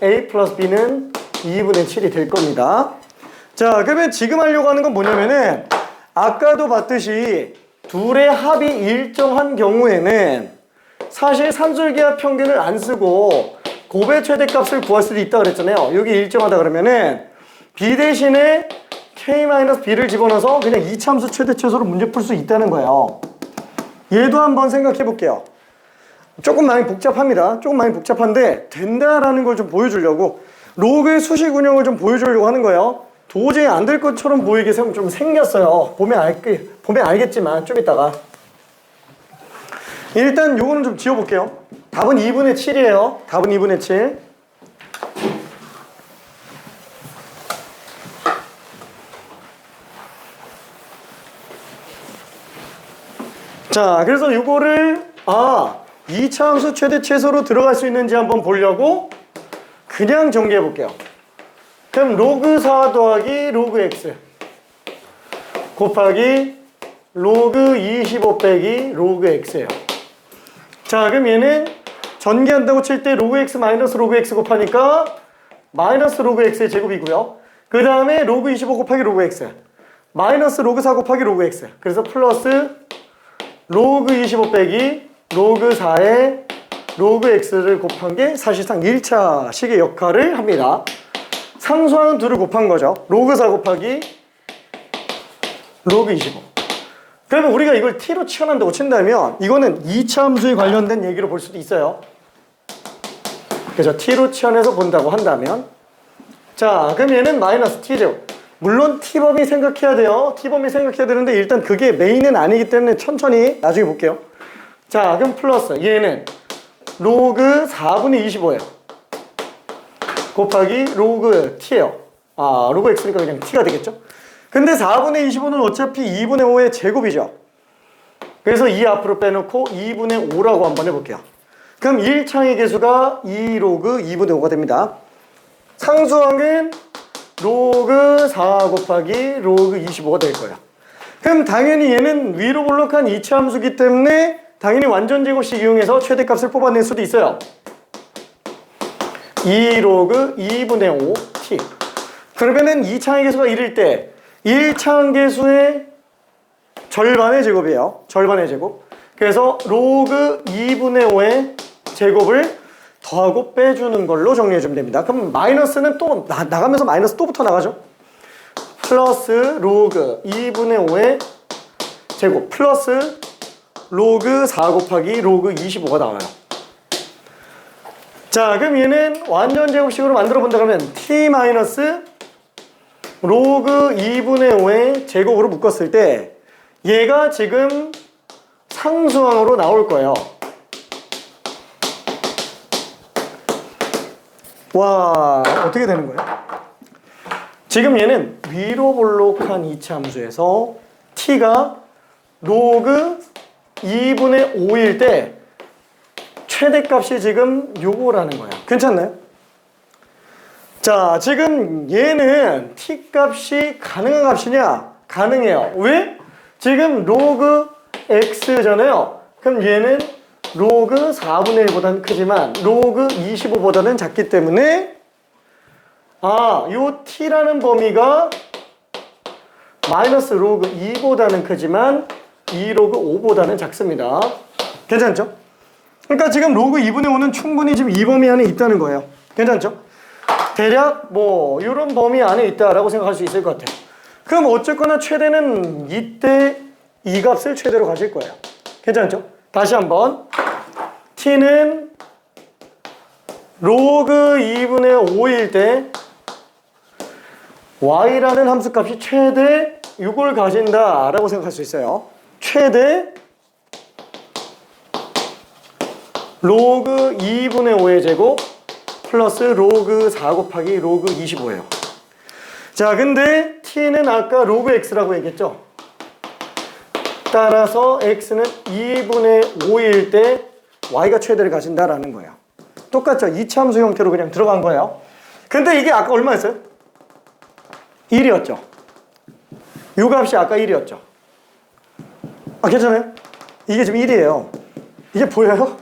a 플러스 b는 2분의 7이 될 겁니다. 자, 그러면 지금 하려고 하는 건 뭐냐면은 아까도 봤듯이 둘의 합이 일정한 경우에는 사실 산술기하 평균을 안 쓰고 곱의 최대값을 구할 수도 있다 그랬잖아요. 여기 일정하다 그러면은 b 대신에 k-b를 집어넣어서 그냥 이차함수 최대 최소로 문제 풀 수 있다는 거예요. 얘도 한번 생각해 볼게요. 조금 많이 복잡합니다. 조금 많이 복잡한데 된다라는 걸 좀 보여주려고 로그의 수식 운영을 좀 보여주려고 하는 거예요. 도저히 안 될 것처럼 보이게 좀 생겼어요. 보면 알겠지만 좀 이따가 일단 요거는 좀 지워볼게요. 답은 2분의 7이에요. 답은 2분의 7. 자, 그래서 요거를 이차함수 최대 최소로 들어갈 수 있는지 한번 보려고 그냥 정리해 볼게요. 그럼 로그 4 더하기 로그 x 곱하기 로그 25 빼기 로그 x예요. 자, 그럼 얘는 전개한다고 칠 때 로그 x 마이너스 로그 x 곱하니까 마이너스 로그 x의 제곱이고요. 그 다음에 로그 25 곱하기 로그 x 마이너스 로그 4 곱하기 로그 x 그래서 플러스 로그 25 빼기 로그 4에 로그 x를 곱한 게 사실상 1차 식의 역할을 합니다. 상수항은 2를 곱한 거죠. 로그 4 곱하기 로그 25. 그러면 우리가 이걸 t로 치환한다고 친다면 이거는 2차 함수에 관련된 얘기로 볼 수도 있어요. 그래서 t로 치환해서 본다고 한다면 자, 그럼 얘는 마이너스 t죠. 물론 t범위 생각해야 돼요. t범위 생각해야 되는데 일단 그게 메인은 아니기 때문에 천천히 나중에 볼게요. 자, 그럼 플러스 얘는 로그 4분의 25예요. 곱하기 로그 t예요. 로그 x니까 그냥 t가 되겠죠. 근데 4분의 25는 어차피 2분의 5의 제곱이죠. 그래서 2 앞으로 빼놓고 2분의 5라고 한번 해볼게요. 그럼 1창의 개수가 2로그 2분의 5가 됩니다. 상수항은 로그 4 곱하기 로그 25가 될 거예요. 그럼 당연히 얘는 위로 볼록한 2차 함수기 때문에 당연히 완전 제곱식 이용해서 최대값을 뽑아낼 수도 있어요. 2로그 2분의 5t. 그러면은 2차항의 개수가 1일 때 1차항 개수의 절반의 제곱이에요. 절반의 제곱. 그래서 로그 2분의 5의 제곱을 더하고 빼주는 걸로 정리해주면 됩니다. 그럼 마이너스는 또 나가면서 마이너스 또 붙어 나가죠. 플러스 로그 2분의 5의 제곱 플러스 로그 4 곱하기 로그 25가 나와요. 자, 그럼 얘는 완전 제곱식으로 만들어 본다 그러면 t 마이너스 로그 2분의 5의 제곱으로 묶었을 때 얘가 지금 상수항으로 나올 거예요. 와, 어떻게 되는 거예요? 지금 얘는 위로 볼록한 2차 함수에서 t가 로그 2분의 5일 때 최대값이 지금 요거라는 거예요. 괜찮나요? 자, 지금 얘는 t값이 가능한 값이냐? 가능해요. 왜? 지금 로그 x잖아요. 그럼 얘는 로그 4분의 1보다는 크지만 로그 25보다는 작기 때문에 요 t라는 범위가 마이너스 로그 2보다는 크지만 2로그 5보다는 작습니다. 괜찮죠? 그러니까 지금 로그 2분의 5는 충분히 지금 이 범위 안에 있다는 거예요. 괜찮죠? 대략 뭐 이런 범위 안에 있다라고 생각할 수 있을 것 같아요. 그럼 어쨌거나 최대는 이때 이 값을 최대로 가실 거예요. 괜찮죠? 다시 한번 t는 로그 2분의 5일 때 y라는 함수값이 최대 6을 가진다라고 생각할 수 있어요. 최대 로그 2분의 5의 제곱 플러스 로그 4 곱하기 로그 25예요. 자, 근데 t는 아까 로그 x라고 얘기했죠. 따라서 x는 2분의 5일 때 y가 최대를 가진다라는 거예요. 똑같죠? 이차함수 형태로 그냥 들어간 거예요. 근데 이게 아까 얼마였어요? 1이었죠. 이 값이 아까 1이었죠. 괜찮아요? 이게 지금 1이에요. 이게 보여요?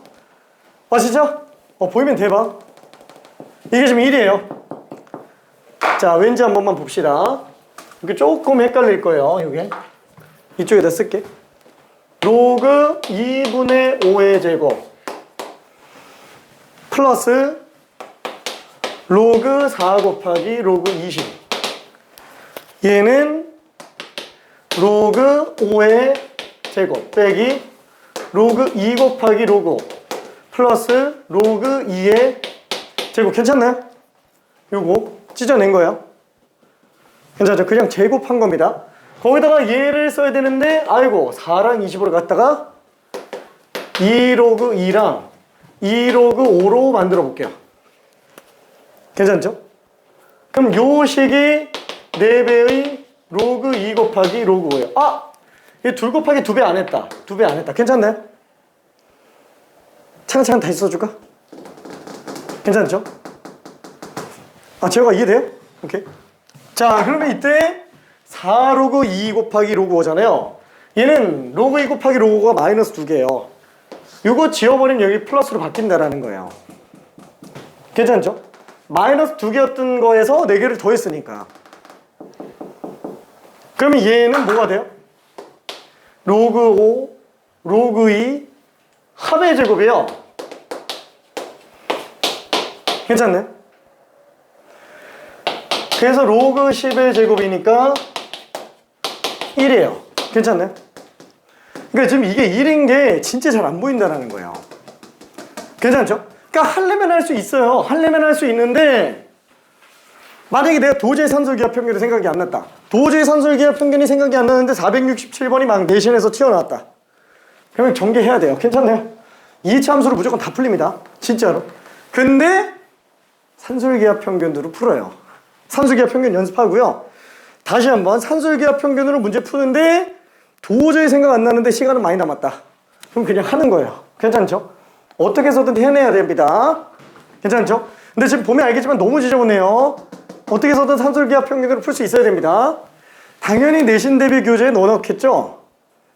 진짜? 보이면 대박. 이게 지금 1이에요. 자, 왠지 한 번만 봅시다. 이게 조금 헷갈릴 거예요. 이게 이쪽에다 쓸게. 로그 2분의 5의 제곱 플러스 로그 4 곱하기 로그 20. 얘는 로그 5의 제곱 빼기 로그 2 곱하기 로그 5 플러스 로그 2의 제곱. 괜찮나요? 요거 찢어낸 거예요. 괜찮죠? 그냥 제곱한 겁니다. 거기다가 얘를 써야 되는데 아이고 4랑 20으로 갔다가 2 로그 2랑 2 로그 5로 만들어 볼게요. 괜찮죠? 그럼 요 식이 4배의 로그 2 곱하기 로그 5예요. 아! 이게 2 곱하기 2배 안 했다. 2배 안 했다. 괜찮나요? 차근차근 다시 써줄까? 괜찮죠? 아, 제가 이해돼요? 오케이. 자, 그러면 이때 4 로그 2 곱하기 로그 5잖아요. 얘는 로그 2 곱하기 로그 5가 마이너스 2개예요. 요거 지워버리면 여기 플러스로 바뀐다라는 거예요. 괜찮죠? 마이너스 2개였던 거에서 4개를 더했으니까. 그러면 얘는 뭐가 돼요? 로그 5, 로그 2, 합의 제곱이에요. 괜찮네? 그래서 로그 10의 제곱이니까 1이에요. 괜찮네? 그러니까 지금 이게 1인 게 진짜 잘 안 보인다는 거예요. 괜찮죠? 그러니까 하려면 할 수 있어요. 하려면 할 수 있는데 만약에 내가 도저히 산술기하 평균이 생각이 안 났다. 도저히 산술기하 평균이 생각이 안 나는데 467번이 막 내신에서 튀어나왔다. 그러면 전개해야 돼요. 괜찮네요? 이 참수로 무조건 다 풀립니다. 진짜로. 근데 산술기하 평균으로 풀어요. 산술기하 평균 연습하고요. 다시 한번 산술기하 평균으로 문제 푸는데 도저히 생각 안 나는데 시간은 많이 남았다. 그럼 그냥 하는 거예요. 괜찮죠? 어떻게 해서든 해내야 됩니다. 괜찮죠? 근데 지금 보면 알겠지만 너무 지저분해요. 어떻게 해서든 산술기하 평균으로 풀 수 있어야 됩니다. 당연히 내신 대비 교재에 넣어놓겠죠?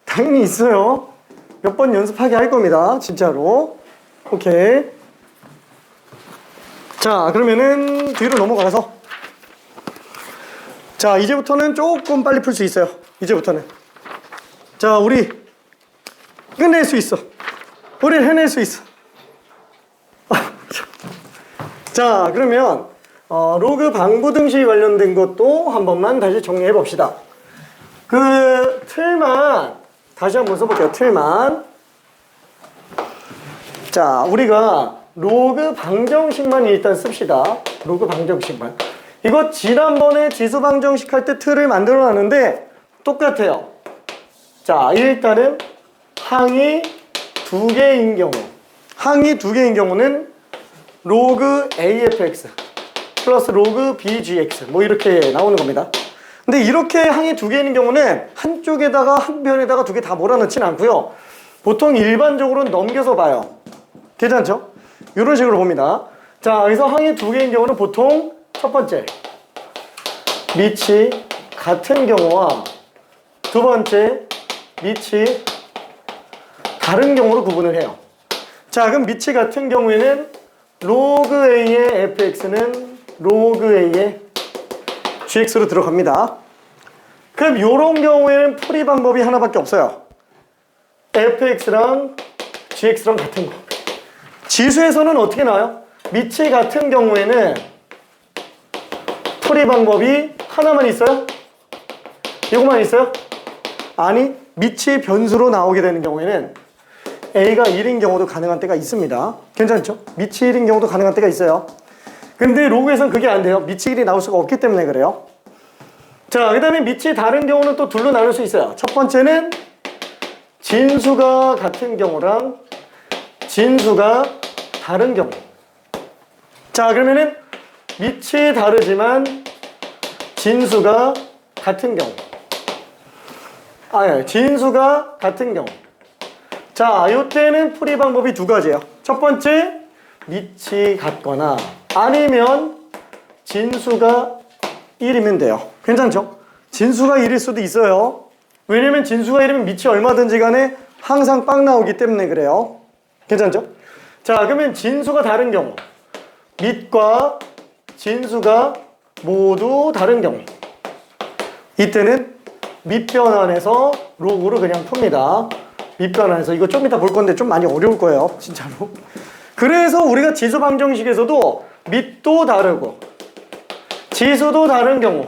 당연히 있어요. 몇 번 연습하게 할 겁니다. 진짜로. 오케이. 자, 그러면은 뒤로 넘어가서 자, 이제부터는 조금 빨리 풀 수 있어요. 이제부터는. 자, 우리 끝낼 수 있어. 우리 해낼 수 있어. 자, 그러면 로그 방부등식 관련된 것도 한 번만 다시 정리해 봅시다. 그 틀만 다시 한번 써볼게요. 틀만. 자, 우리가 로그 방정식만 일단 씁시다. 로그 방정식만. 이거 지난번에 지수 방정식 할 때 틀을 만들어 놨는데 똑같아요. 자, 일단은 항이 2개인 경우, 항이 2개인 경우는 로그 AFX 플러스 로그 BGX 뭐 이렇게 나오는 겁니다. 근데 이렇게 항이 2개인 경우는 한쪽에다가 한 변에다가 2개 다 몰아넣지는 않고요. 보통 일반적으로는 넘겨서 봐요. 괜찮죠? 이런 식으로 봅니다. 자, 여기서 항이 2개인 경우는 보통 첫 번째 밑이 같은 경우와 두 번째 밑이 다른 경우로 구분을 해요. 자, 그럼 밑이 같은 경우에는 로그 A의 fx는 로그 A의 gx로 들어갑니다. 그럼 이런 경우에는 풀이 방법이 하나밖에 없어요. fx랑 gx랑 같은 거. 지수에서는 어떻게 나와요? 밑이 같은 경우에는 풀이 방법이 하나만 있어요? 이거만 있어요? 아니, 밑이 변수로 나오게 되는 경우에는 A가 1인 경우도 가능한 때가 있습니다. 괜찮죠? 밑이 1인 경우도 가능한 때가 있어요. 근데 로그에서는 그게 안 돼요. 밑이 1이 나올 수가 없기 때문에 그래요. 자, 그 다음에 밑이 다른 경우는 또 둘로 나눌 수 있어요. 첫 번째는 진수가 같은 경우랑 진수가 다른 경우. 자, 그러면은 밑이 다르지만 진수가 같은 경우. 진수가 같은 경우. 자, 이때는 풀이 방법이 두 가지예요. 첫 번째, 밑이 같거나 아니면 진수가 1이면 돼요. 괜찮죠? 진수가 1일 수도 있어요. 왜냐면 진수가 1이면 밑이 얼마든지 간에 항상 빵 나오기 때문에 그래요. 괜찮죠? 자, 그러면 진수가 다른 경우, 밑과 진수가 모두 다른 경우, 이때는 밑변환해서 로그로 그냥 풉니다. 밑변환해서 이거 좀 이따 볼 건데 좀 많이 어려울 거예요. 진짜로. 그래서 우리가 지수 방정식에서도 밑도 다르고 지수도 다른 경우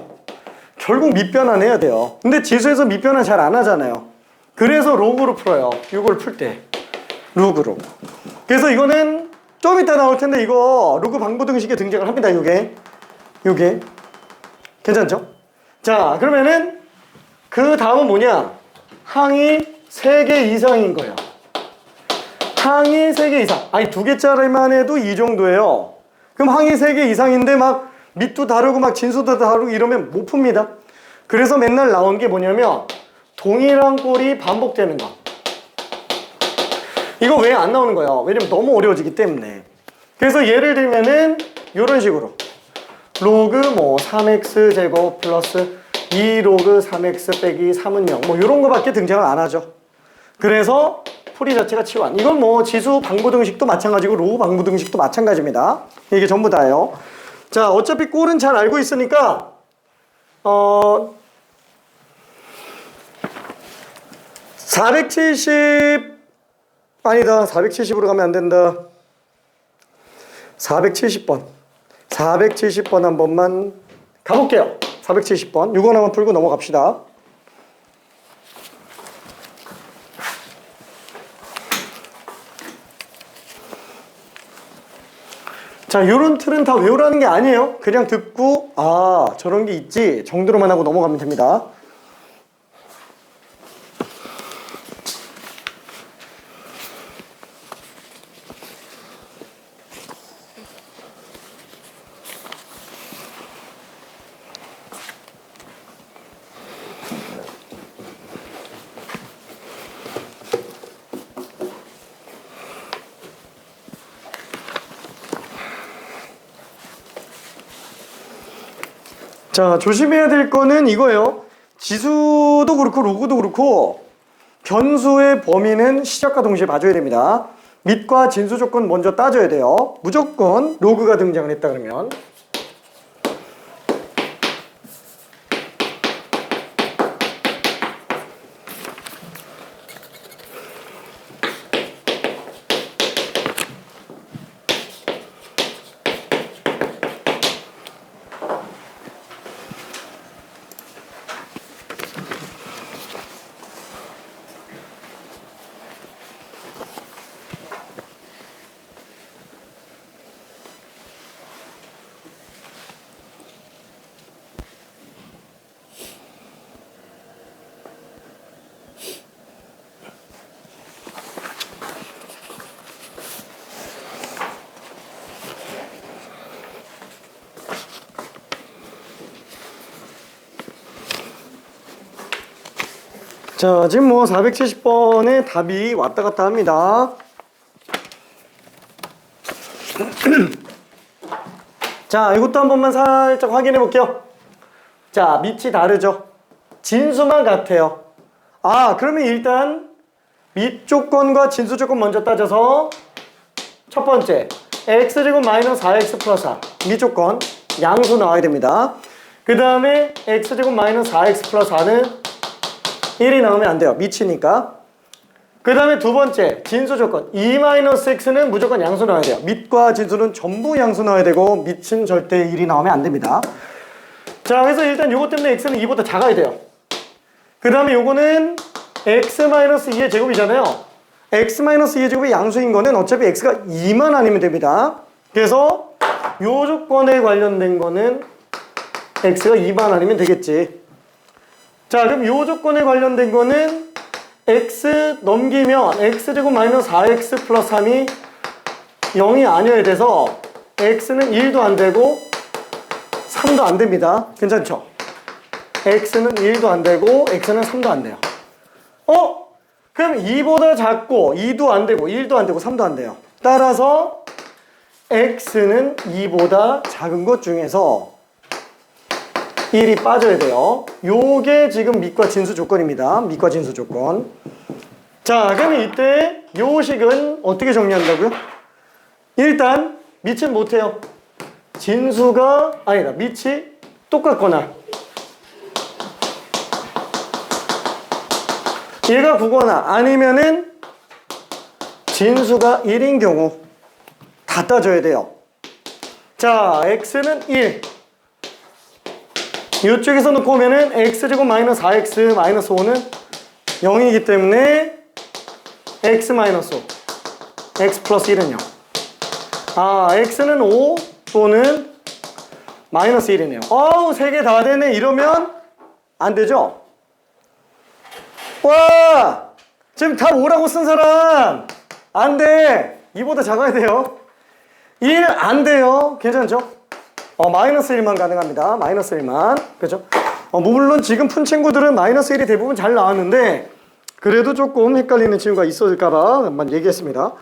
결국 밑변환해야 돼요. 근데 지수에서 밑변환 잘 안 하잖아요. 그래서 로그로 풀어요. 이걸 풀 때 로그로. 그래서 이거는 좀 이따 나올 텐데 이거 로그 방부등식에 등장을 합니다. 요게 괜찮죠? 자, 그러면은 그 다음은 뭐냐? 항이 3개 이상인 거예요. 항이 3개 이상. 아니 2개짜리만 해도 이 정도예요. 그럼 항이 3개 이상인데 막 밑도 다르고 막 진수도 다르고 이러면 못 풉니다. 그래서 맨날 나온 게 뭐냐면 동일한 꼴이 반복되는 거. 이거 왜 안 나오는 거예요? 왜냐면 너무 어려워지기 때문에. 그래서 예를 들면은 이런 식으로 로그 뭐 3x 제곱 플러스 2 로그 3x 빼기 3은 0 뭐 이런 거밖에 등장을 안 하죠. 그래서 풀이 자체가 치환. 이건 뭐 지수 방부등식도 마찬가지고 로그 방부등식도 마찬가지입니다. 이게 전부 다예요. 자, 어차피 꼴은 잘 알고 있으니까 470 아니다. 470으로 가면 안 된다. 470번 한 번만 가볼게요. 470번 이거 하나만 풀고 넘어갑시다. 자, 요런 틀은 다 외우라는 게 아니에요. 그냥 듣고 아 저런 게 있지 정도로만 하고 넘어가면 됩니다. 자, 조심해야 될 거는 이거예요. 지수도 그렇고 로그도 그렇고 변수의 범위는 시작과 동시에 봐줘야 됩니다. 밑과 진수 조건 먼저 따져야 돼요. 무조건 로그가 등장을 했다 그러면. 자, 지금 뭐 470번의 답이 왔다 갔다 합니다. 자, 이것도 한 번만 살짝 확인해 볼게요. 자, 밑이 다르죠? 진수만 같아요. 아, 그러면 일단 밑 조건과 진수 조건 먼저 따져서 첫 번째 x제곱 마이너스 4x 플러스 4 밑 조건 양수 나와야 됩니다. 그 다음에 x제곱 마이너스 4x 플러스 4는 1이 나오면 안 돼요. 밑이니까. 그 다음에 두 번째 진수 조건 2-x는 무조건 양수 나와야 돼요. 밑과 진수는 전부 양수 나와야 되고 밑은 절대 1이 나오면 안 됩니다. 자, 그래서 일단 요거 때문에 x는 2보다 작아야 돼요. 그 다음에 요거는 x-2의 제곱이잖아요. x-2의 제곱이 양수인 거는 어차피 x가 2만 아니면 됩니다. 그래서 요 조건에 관련된 거는 x가 2만 아니면 되겠지. 자, 그럼 요 조건에 관련된 거는 x 넘기면 x제곱 마이너스 4x 플러스 3이 0이 아니어야 돼서 x는 1도 안 되고 3도 안 됩니다. 괜찮죠? x는 1도 안 되고 x는 3도 안 돼요. 그럼 2보다 작고 2도 안 되고 1도 안 되고 3도 안 돼요. 따라서 x는 2보다 작은 것 중에서 1이 빠져야 돼요. 요게 지금 밑과 진수 조건입니다. 밑과 진수 조건. 자, 그럼 이때 요 식은 어떻게 정리한다고요? 일단 밑은 못해요. 진수가 아니다. 밑이 똑같거나 얘가 9거나 아니면은 진수가 1인 경우 갖다 줘야 돼요. 자, x는 1. 이쪽에서 놓고 오면은 x제곱 마이너스 4x 마이너스 5는 0이기 때문에 x 마이너스 5. x 플러스 1은 0. 아, x는 5 또는 마이너스 1이네요. 어우, 3개 다 되네. 이러면 안 되죠? 와! 지금 답 5라고 쓴 사람! 안 돼! 2보다 작아야 돼요. 1 안 돼요. 괜찮죠? 마이너스 1만 가능합니다. 마이너스 1만. 그죠? 물론 지금 푼 친구들은 마이너스 1이 대부분 잘 나왔는데, 그래도 조금 헷갈리는 친구가 있을까봐 한번 얘기했습니다.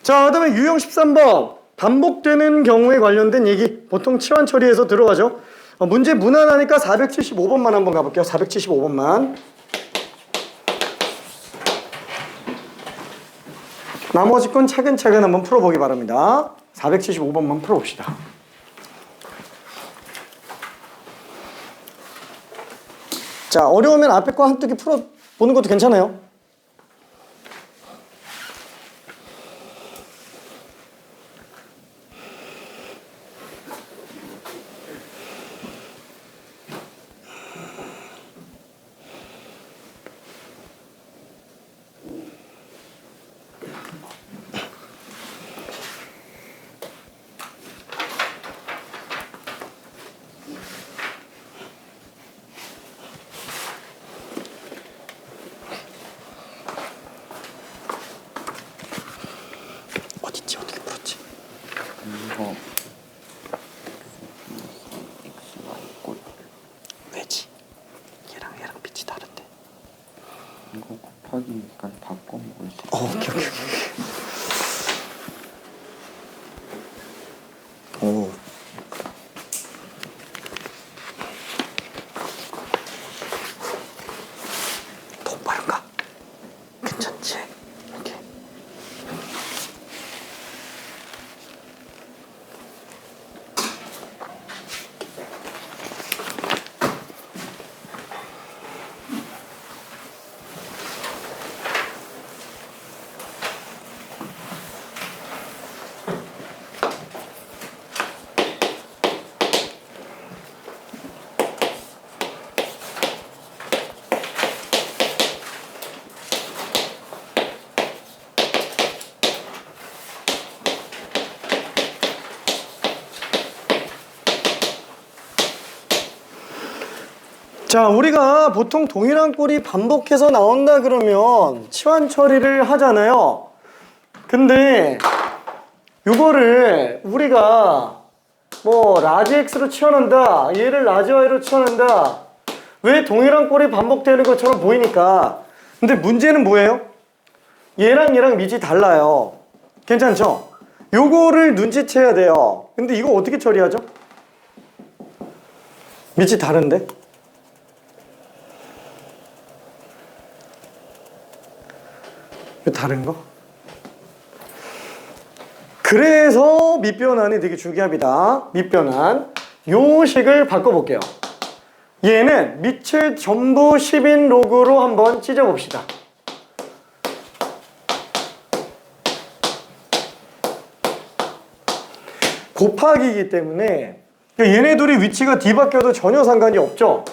자, 그 다음에 유형 13번. 반복되는 경우에 관련된 얘기. 보통 치환 처리에서 들어가죠. 문제 무난하니까 475번만 한번 가볼게요. 475번만. 나머지 건 차근차근 한번 풀어보기 바랍니다. 475번만 풀어봅시다. 자, 어려우면 앞에 거 한두 개 풀어보는 것도 괜찮아요. 어딨지? 어떻게 풀었지? 이거 x, y 꼴 왜지? 얘랑 빛이 다른데. 이거 곱하기니까 바꿔 먹을 수 오케이. 오. 더 빠른가? 괜찮지? 오케이. 자, 우리가 보통 동일한 꼴이 반복해서 나온다 그러면 치환 처리를 하잖아요. 근데 이거를 우리가 뭐 라지 X로 치환한다, 얘를 라지 Y로 치환한다, 왜 동일한 꼴이 반복되는 것처럼 보이니까. 근데 문제는 뭐예요? 얘랑 얘랑 밑이 달라요. 괜찮죠? 요거를 눈치채야 돼요. 근데 이거 어떻게 처리하죠? 밑이 다른데? 이거 다른 거? 그래서 밑변환이 되게 중요합니다. 밑변환. 요 식을 바꿔볼게요. 얘는 밑을 전부 10인 로그로 한번 찢어봅시다. 곱하기이기 때문에 얘네 둘이 위치가 뒤바뀌어도 전혀 상관이 없죠.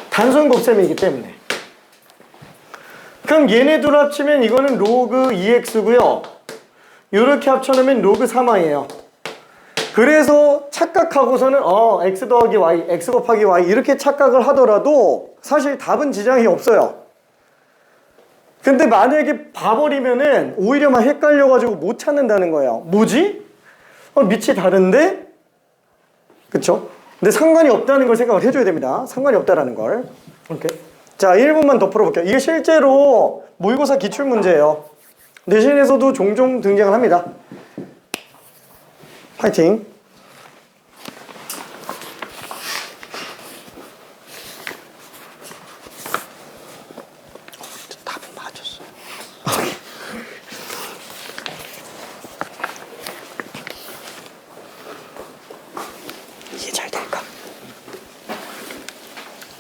단순 곱셈이기 때문에. 그럼 얘네 둘 합치면 이거는 로그 2x고요. 이렇게 합쳐놓으면 로그 3y예요. 그래서 착각하고서는 x 더하기 y, x 곱하기 y 이렇게 착각을 하더라도 사실 답은 지장이 없어요. 근데 만약에 봐버리면은 오히려 막 헷갈려가지고 못 찾는다는 거예요. 뭐지? 밑이 다른데? 그쵸? 근데 상관이 없다는 걸 생각을 해줘야 됩니다. 상관이 없다라는 걸. 오케이. 자, 1번만 더 풀어볼게요. 이게 실제로 모의고사 기출문제예요. 내신에서도 종종 등장을 합니다. 파이팅. 답은 맞았어요. 이해 잘 될까?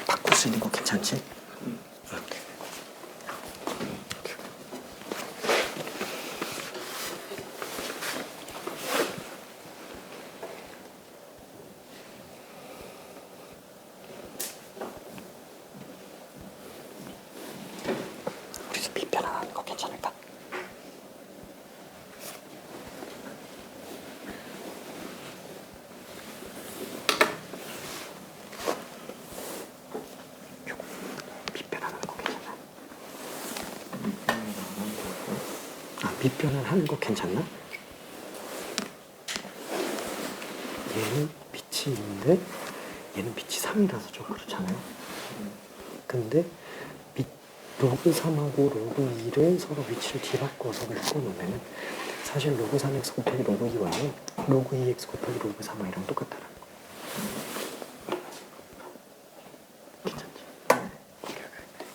바꿀 수 있는 거 괜찮지? 밑변환 하는 거 괜찮나? 얘는 빛이 있는데 얘는 빛이 3이라서 좀 그렇잖아요. 근데 로그 3하고 로그 2를 서로 위치를 뒤바꿔서 묶어놓으면 사실 로그 3x 곱하기 로그 2y는 로그 2x 곱하기 로그 3y랑 똑같다는 거. 괜찮지?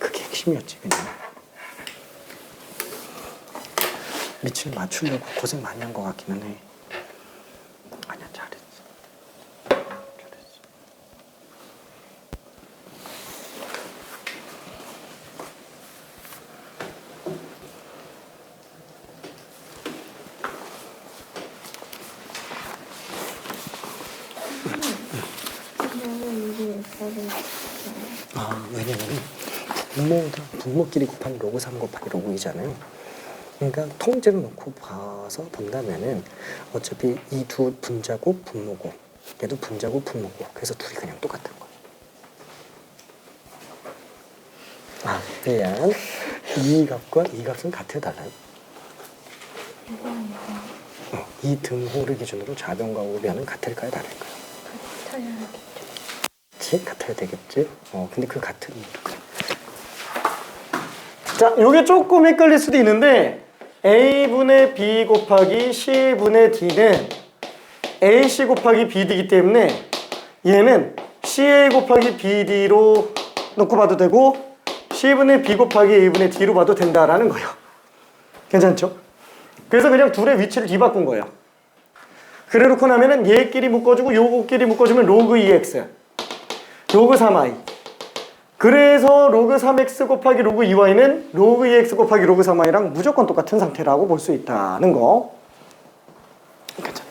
그게 핵심이었지 그냥. 위치를 맞추려고 고생 많이 한 것 같기는 해. 아니야, 잘했어. 잘했어. 근데 이게 X를 왜냐면 분모끼리 곱하기 로그 3 곱하기 로그 2잖아요. 그러니까 통째로 놓고 봐서 본다면은 어차피 이 두 분자고 분모고 얘도 분자고 분모고 그래서 둘이 그냥 똑같은 거야. 그냥 이 값과 이 값은 같아요, 달라요? 이 등호를 기준으로 좌변과 우변은 같을까요, 다를까요? 같아야겠죠. 같아야 되겠지. 근데 그 같은 자, 요게 조금 헷갈릴 수도 있는데 A분의 B 곱하기 C분의 D는 AC 곱하기 BD이기 때문에 얘는 CA 곱하기 BD로 놓고 봐도 되고 C분의 B 곱하기 A분의 D로 봐도 된다라는 거예요. 괜찮죠? 그래서 그냥 둘의 위치를 뒤바꾼 거예요. 그래 놓고 나면은 얘끼리 묶어주고 요거끼리 묶어주면 로그 2x 로그 3i 그래서 로그 3x 곱하기 로그 2y는 로그 2x 곱하기 로그 3y랑 무조건 똑같은 상태라고 볼 수 있다는 거. 괜찮아.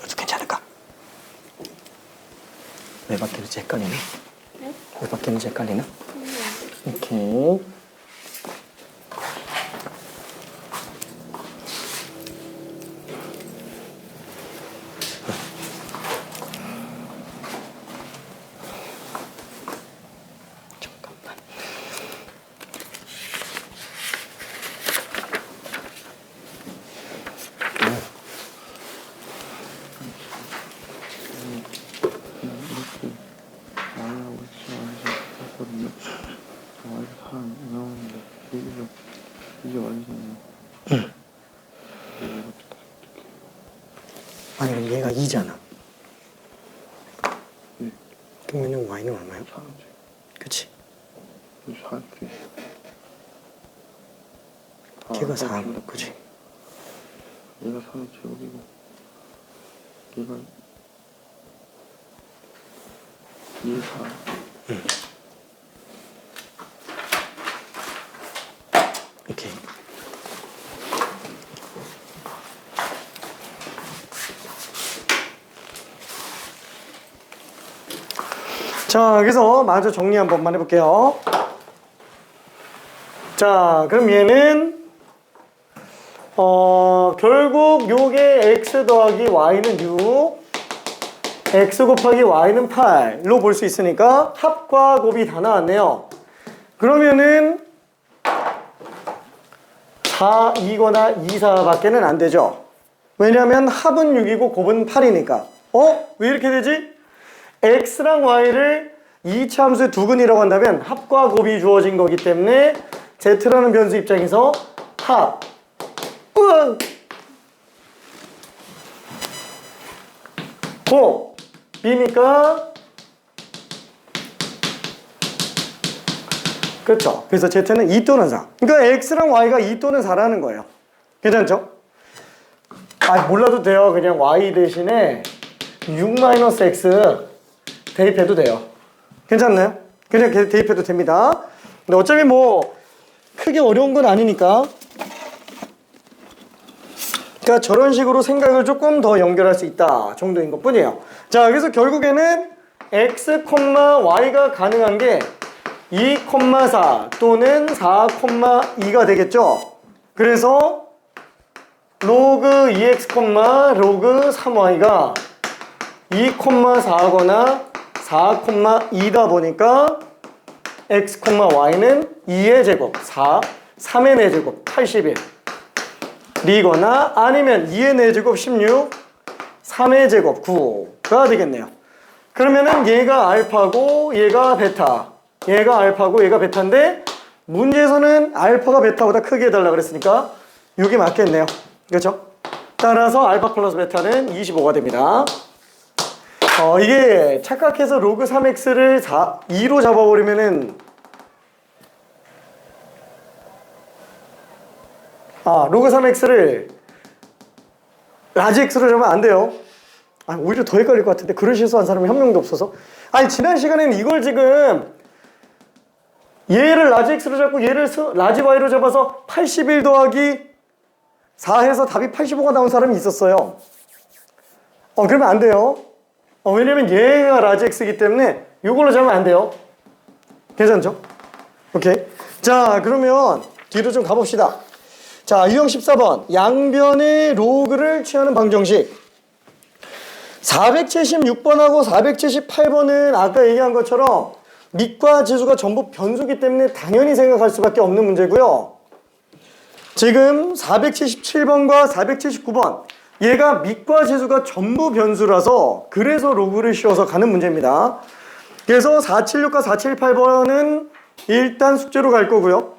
아주 괜찮을까? 왜 바뀌는지 헷갈리나? 네? 왜 바뀌는지 헷갈리나? 오케이. 이렇게 Y하고 X가 했거든요. Y가 4 나오는데 여기서 이게 Y잖아요. 이렇게 아니 그럼 얘가 2잖아. 네. 그러면 y는 얼마야? 4지. 그치? 여기 4지. 걔가 4고 그치? 얘가 4지 여기고 얘가 2, 4. 오케이. 자, 그래서 마저 정리 한 번만 해볼게요. 자, 그럼 얘는 결국 요게 x 더하기 y는 6 x 곱하기 y는 8로 볼 수 있으니까 합과 곱이 다 나왔네요. 그러면은 4, 2거나 2, 4밖에는 안 되죠. 왜냐하면 합은 6이고 곱은 8이니까. 왜 이렇게 되지? x랑 y를 이차함수의 두근이라고 한다면 합과 곱이 주어진 거기 때문에 z라는 변수 입장에서 합 곱 b니까 그렇죠. 그래서 z는 2 또는 4. 그러니까 x랑 y가 2 또는 4라는 거예요. 괜찮죠? 몰라도 돼요. 그냥 y 대신에 6-x 대입해도 돼요. 괜찮나요? 그냥 대입해도 됩니다. 근데 어차피 뭐 크게 어려운 건 아니니까. 그러니까 저런 식으로 생각을 조금 더 연결할 수 있다 정도인 것 뿐이에요. 자, 그래서 결국에는 x, y가 가능한 게 2,4 또는 4,2가 되겠죠. 그래서 로그 2x, 로그 3y가 2,4거나 4,2다 보니까 x, y는 2의 제곱 4, 3의 4제곱 81 리거나 아니면 2의 4제곱 16, 3의 제곱 9가 되겠네요. 그러면은 얘가 알파고 얘가 베타, 얘가 알파고 얘가 베타인데 문제에서는 알파가 베타보다 크게 해달라 그랬으니까 6이 맞겠네요. 그렇죠? 따라서 알파 플러스 베타는 25가 됩니다. 이게 착각해서 로그 3x를 2로 잡아버리면은 로그 3x를 라지 x로 잡으면 안 돼요. 오히려 더 헷갈릴 것 같은데 그런 실수한 사람이 한 명도 없어서. 지난 시간에는 이걸 지금 얘를 라지 x로 잡고 얘를 라지 y로 잡아서 81 더하기 4해서 답이 85가 나온 사람이 있었어요. 그러면 안 돼요. 왜냐면 얘가 라지 x이기 때문에 이걸로 잡으면 안 돼요. 괜찮죠? 오케이. 자, 그러면 뒤로 좀 가봅시다. 자, 유형 14번. 양변의 로그를 취하는 방정식. 476번하고 478번은 아까 얘기한 것처럼 밑과 지수가 전부 변수기 때문에 당연히 생각할 수밖에 없는 문제고요. 지금 477번과 479번 얘가 밑과 지수가 전부 변수라서 그래서 로그를 씌워서 가는 문제입니다. 그래서 476과 478번은 일단 숙제로 갈 거고요.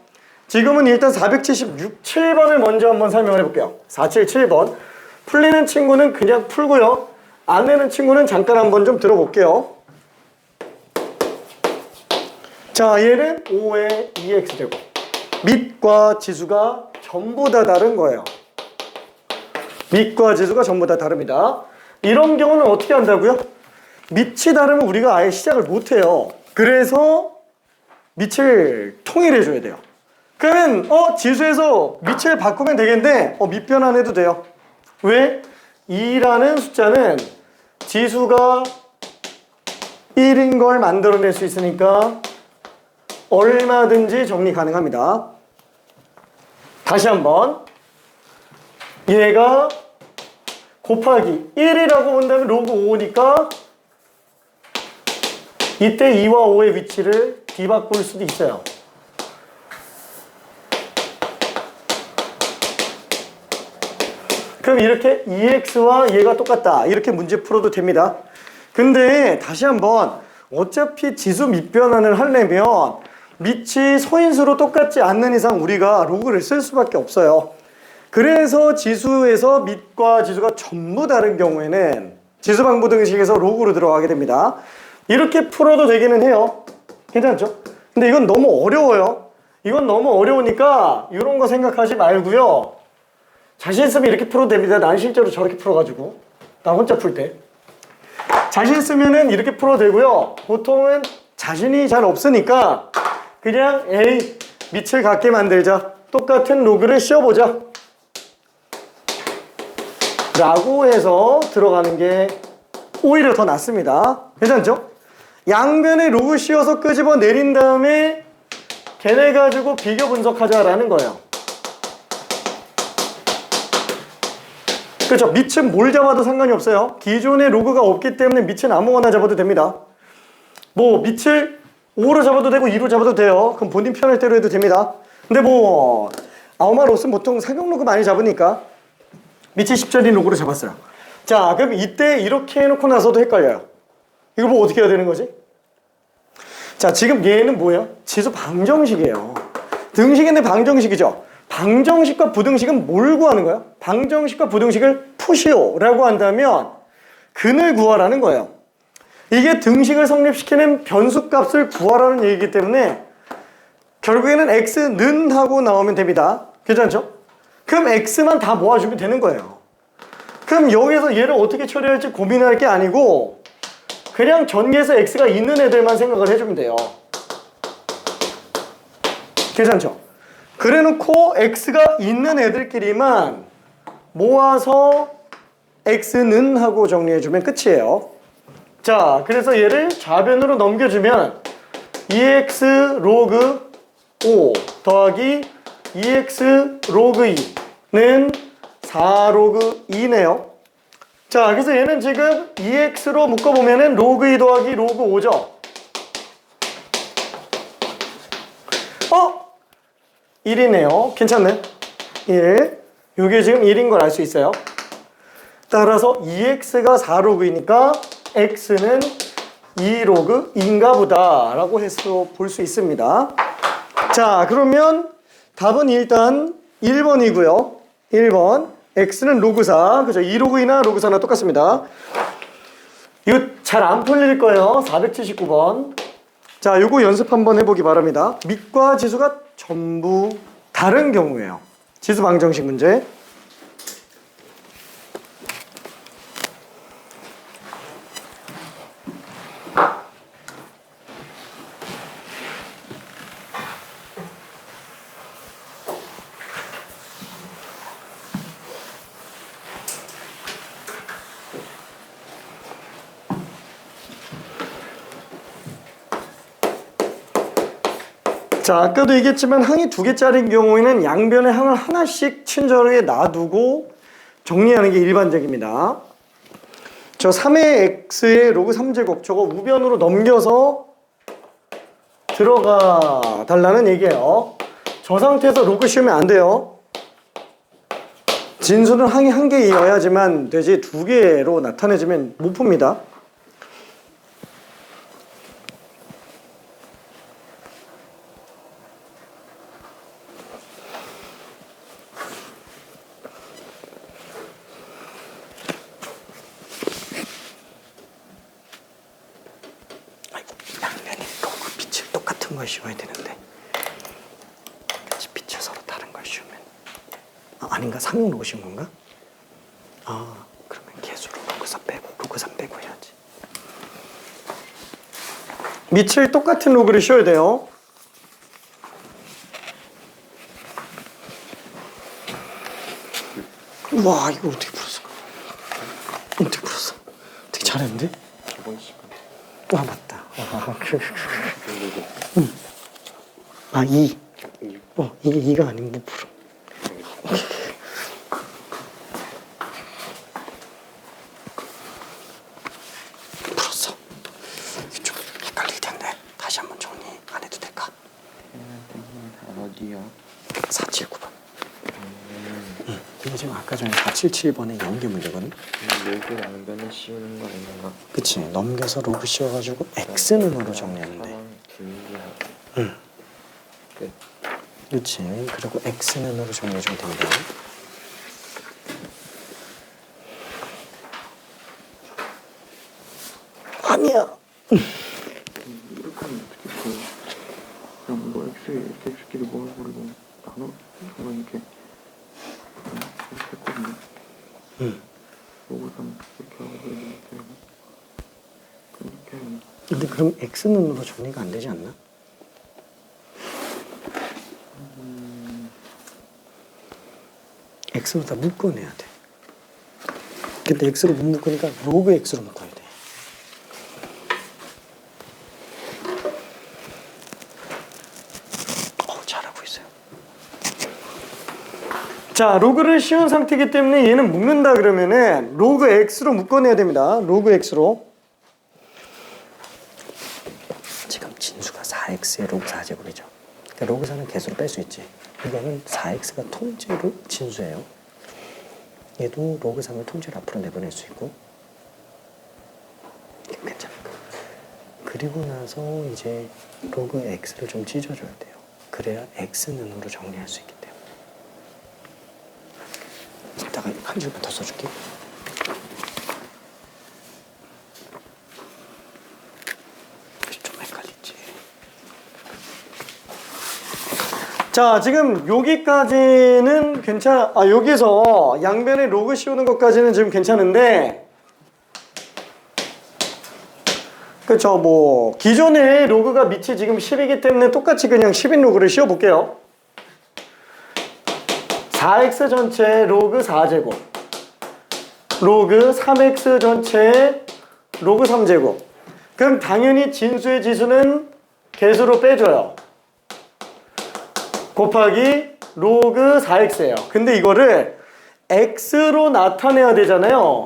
지금은 일단 477번을 먼저 한번 설명을 해볼게요. 477번 풀리는 친구는 그냥 풀고요. 안 되는 친구는 잠깐 한번 좀 들어볼게요. 자, 얘는 5의 2x제곱 밑과 지수가 전부 다 다른 거예요. 밑과 지수가 전부 다 다릅니다. 이런 경우는 어떻게 한다고요? 밑이 다르면 우리가 아예 시작을 못해요. 그래서 밑을 통일해 줘야 돼요. 그러면 지수에서 밑을 바꾸면 되겠는데 밑 변환 해도 돼요. 왜? 2라는 숫자는 지수가 1인 걸 만들어낼 수 있으니까 얼마든지 정리 가능합니다. 다시 한번 얘가 곱하기 1이라고 본다면 로그 5니까 이때 2와 5의 위치를 뒤바꿀 수도 있어요. 그럼 이렇게 2x와 얘가 똑같다 이렇게 문제 풀어도 됩니다. 근데 다시 한번 어차피 지수 밑변환을 하려면 밑이 소인수로 똑같지 않는 이상 우리가 로그를 쓸 수밖에 없어요. 그래서 지수에서 밑과 지수가 전부 다른 경우에는 지수방부등식에서 로그로 들어가게 됩니다. 이렇게 풀어도 되기는 해요. 괜찮죠? 근데 이건 너무 어려워요. 이건 너무 어려우니까 이런 거 생각하지 말고요. 자신 있으면 이렇게 풀어도 됩니다. 난 실제로 저렇게 풀어가지고 나 혼자 풀 때 자신 있으면은 이렇게 풀어도 되고요. 보통은 자신이 잘 없으니까 그냥 밑을 같게 만들자, 똑같은 로그를 씌워보자 라고 해서 들어가는 게 오히려 더 낫습니다. 괜찮죠? 양변에 로그 씌워서 끄집어 내린 다음에 걔네 가지고 비교 분석하자라는 거예요. 그렇죠. 밑은 뭘 잡아도 상관이 없어요. 기존에 로그가 없기 때문에 밑은 아무거나 잡아도 됩니다. 뭐 밑을 5로 잡아도 되고 2로 잡아도 돼요. 그럼 본인 편할 대로 해도 됩니다. 근데 뭐 아우마 로스는 보통 사격 로그 많이 잡으니까 밑이 10짜리 로그로 잡았어요. 자, 그럼 이때 이렇게 해놓고 나서도 헷갈려요. 이거 뭐 어떻게 해야 되는 거지? 자, 지금 얘는 뭐예요? 지수 방정식이에요. 등식인데 방정식이죠. 방정식과 부등식은 뭘 구하는 거예요? 방정식과 부등식을 푸시오 라고 한다면 근을 구하라는 거예요. 이게 등식을 성립시키는 변수값을 구하라는 얘기이기 때문에 결국에는 x는 하고 나오면 됩니다. 괜찮죠? 그럼 x만 다 모아주면 되는 거예요. 그럼 여기서 얘를 어떻게 처리할지 고민할 게 아니고 그냥 전개해서 x가 있는 애들만 생각을 해주면 돼요. 괜찮죠? 그래놓고 x가 있는 애들끼리만 모아서 x는 하고 정리해주면 끝이에요. 자, 그래서 얘를 좌변으로 넘겨주면 2x 로그 5 더하기 2x 로그 2는 4 로그 2네요. 자, 그래서 얘는 지금 2x로 묶어보면은 로그 2 더하기 로그 5죠. 1이네요. 괜찮네. 1. 이게 지금 1인 걸 알 수 있어요. 따라서 2x가 4로그이니까 x는 2로그인가 보다 라고 해서 볼 수 있습니다. 자, 그러면 답은 일단 1번이고요. 1번 x는 로그 4. 그죠? 2로그이나 로그 4나 똑같습니다. 이거 잘 안 풀릴 거예요. 479번. 자, 요거 연습 한번 해보기 바랍니다. 밑과 지수가 전부 다른 경우예요. 지수 방정식 문제. 자, 아까도 얘기했지만 항이 2개짜리인 경우에는 양변에 항을 하나씩 친절하게 놔두고 정리하는 게 일반적입니다. 저 3의 x의 로그 3제곱 저거 우변으로 넘겨서 들어가 달라는 얘기예요. 저 상태에서 로그 씌우면 안 돼요. 진수는 항이 1개이어야지만 되지 2개로 나타내지면 못 풉니다. 걸 씌워야 되는데 같이 빛을 서로 다른 걸 씌우면 아닌가? 3로 씌운 건가? 그러면 개수로 로그4 빼고 로그 3 빼고 해야지. 밑을 똑같은 로그를 씌워야 돼요. 와, 이거 어떻게 풀었어? 어떻게 풀었어? 되게 잘했는데? 이번 시간 맞다. 2. 이게 2가 아니면 못 풀어. 풀었어. 좀 헷갈릴 텐데 다시 한번 정리 안 해도 될까? 어디요? 479번. 이게 지금 아까 전에 477번의 연계 문제거든. 로그 양변을 씌우는 거 아닌가? 그치. 넘겨서 로그 씌워가지고 x는으로 정리하는데. 끝. 그치. 그리고 x는으로 정리해주면 됩니다. 아니야. 이렇게 하면 어떻게 풀어요? 그냥 뭐 x끼리 모아버리고 나눠 이렇게 했거든요. 로그 3 이렇게 하고 이렇게 하고 이렇게 하면 근데 그럼 x는으로 정리가 안 되지 않나? x로 다 묶어내야 돼. 근데 x로 못 묶으니까 로그 x로 묶어야 돼. 잘하고 있어요. 자, 로그를 씌운 상태이기 때문에 얘는 묶는다 그러면은 로그 x로 묶어내야 됩니다. 로그 x로. 지금 진수가 4x의 로그 4제곱이죠. 그러니까 로그 4는 개수로 뺄 수 있지. 이거는 4x가 통째로 진수예요. 얘도 로그 3을 통째로 앞으로 내보낼 수 있고. 괜찮아. 그리고 나서 이제 로그 x를 좀 찢어줘야 돼요. 그래야 x는으로 정리할 수 있기 때문에. 이따가 한 줄만 더 써줄게. 좀 헷갈리지. 자, 지금 여기까지는 괜찮아. 여기서 양변에 로그 씌우는 것까지는 지금 괜찮은데, 그쵸, 뭐 기존의 로그가 밑이 지금 10이기 때문에 똑같이 그냥 10인 로그를 씌워볼게요. 4x 전체 로그 4제곱 로그 3x 전체 로그 3제곱. 그럼 당연히 진수의 지수는 개수로 빼줘요. 곱하기 로그 4x예요. 근데 이거를 x로 나타내야 되잖아요.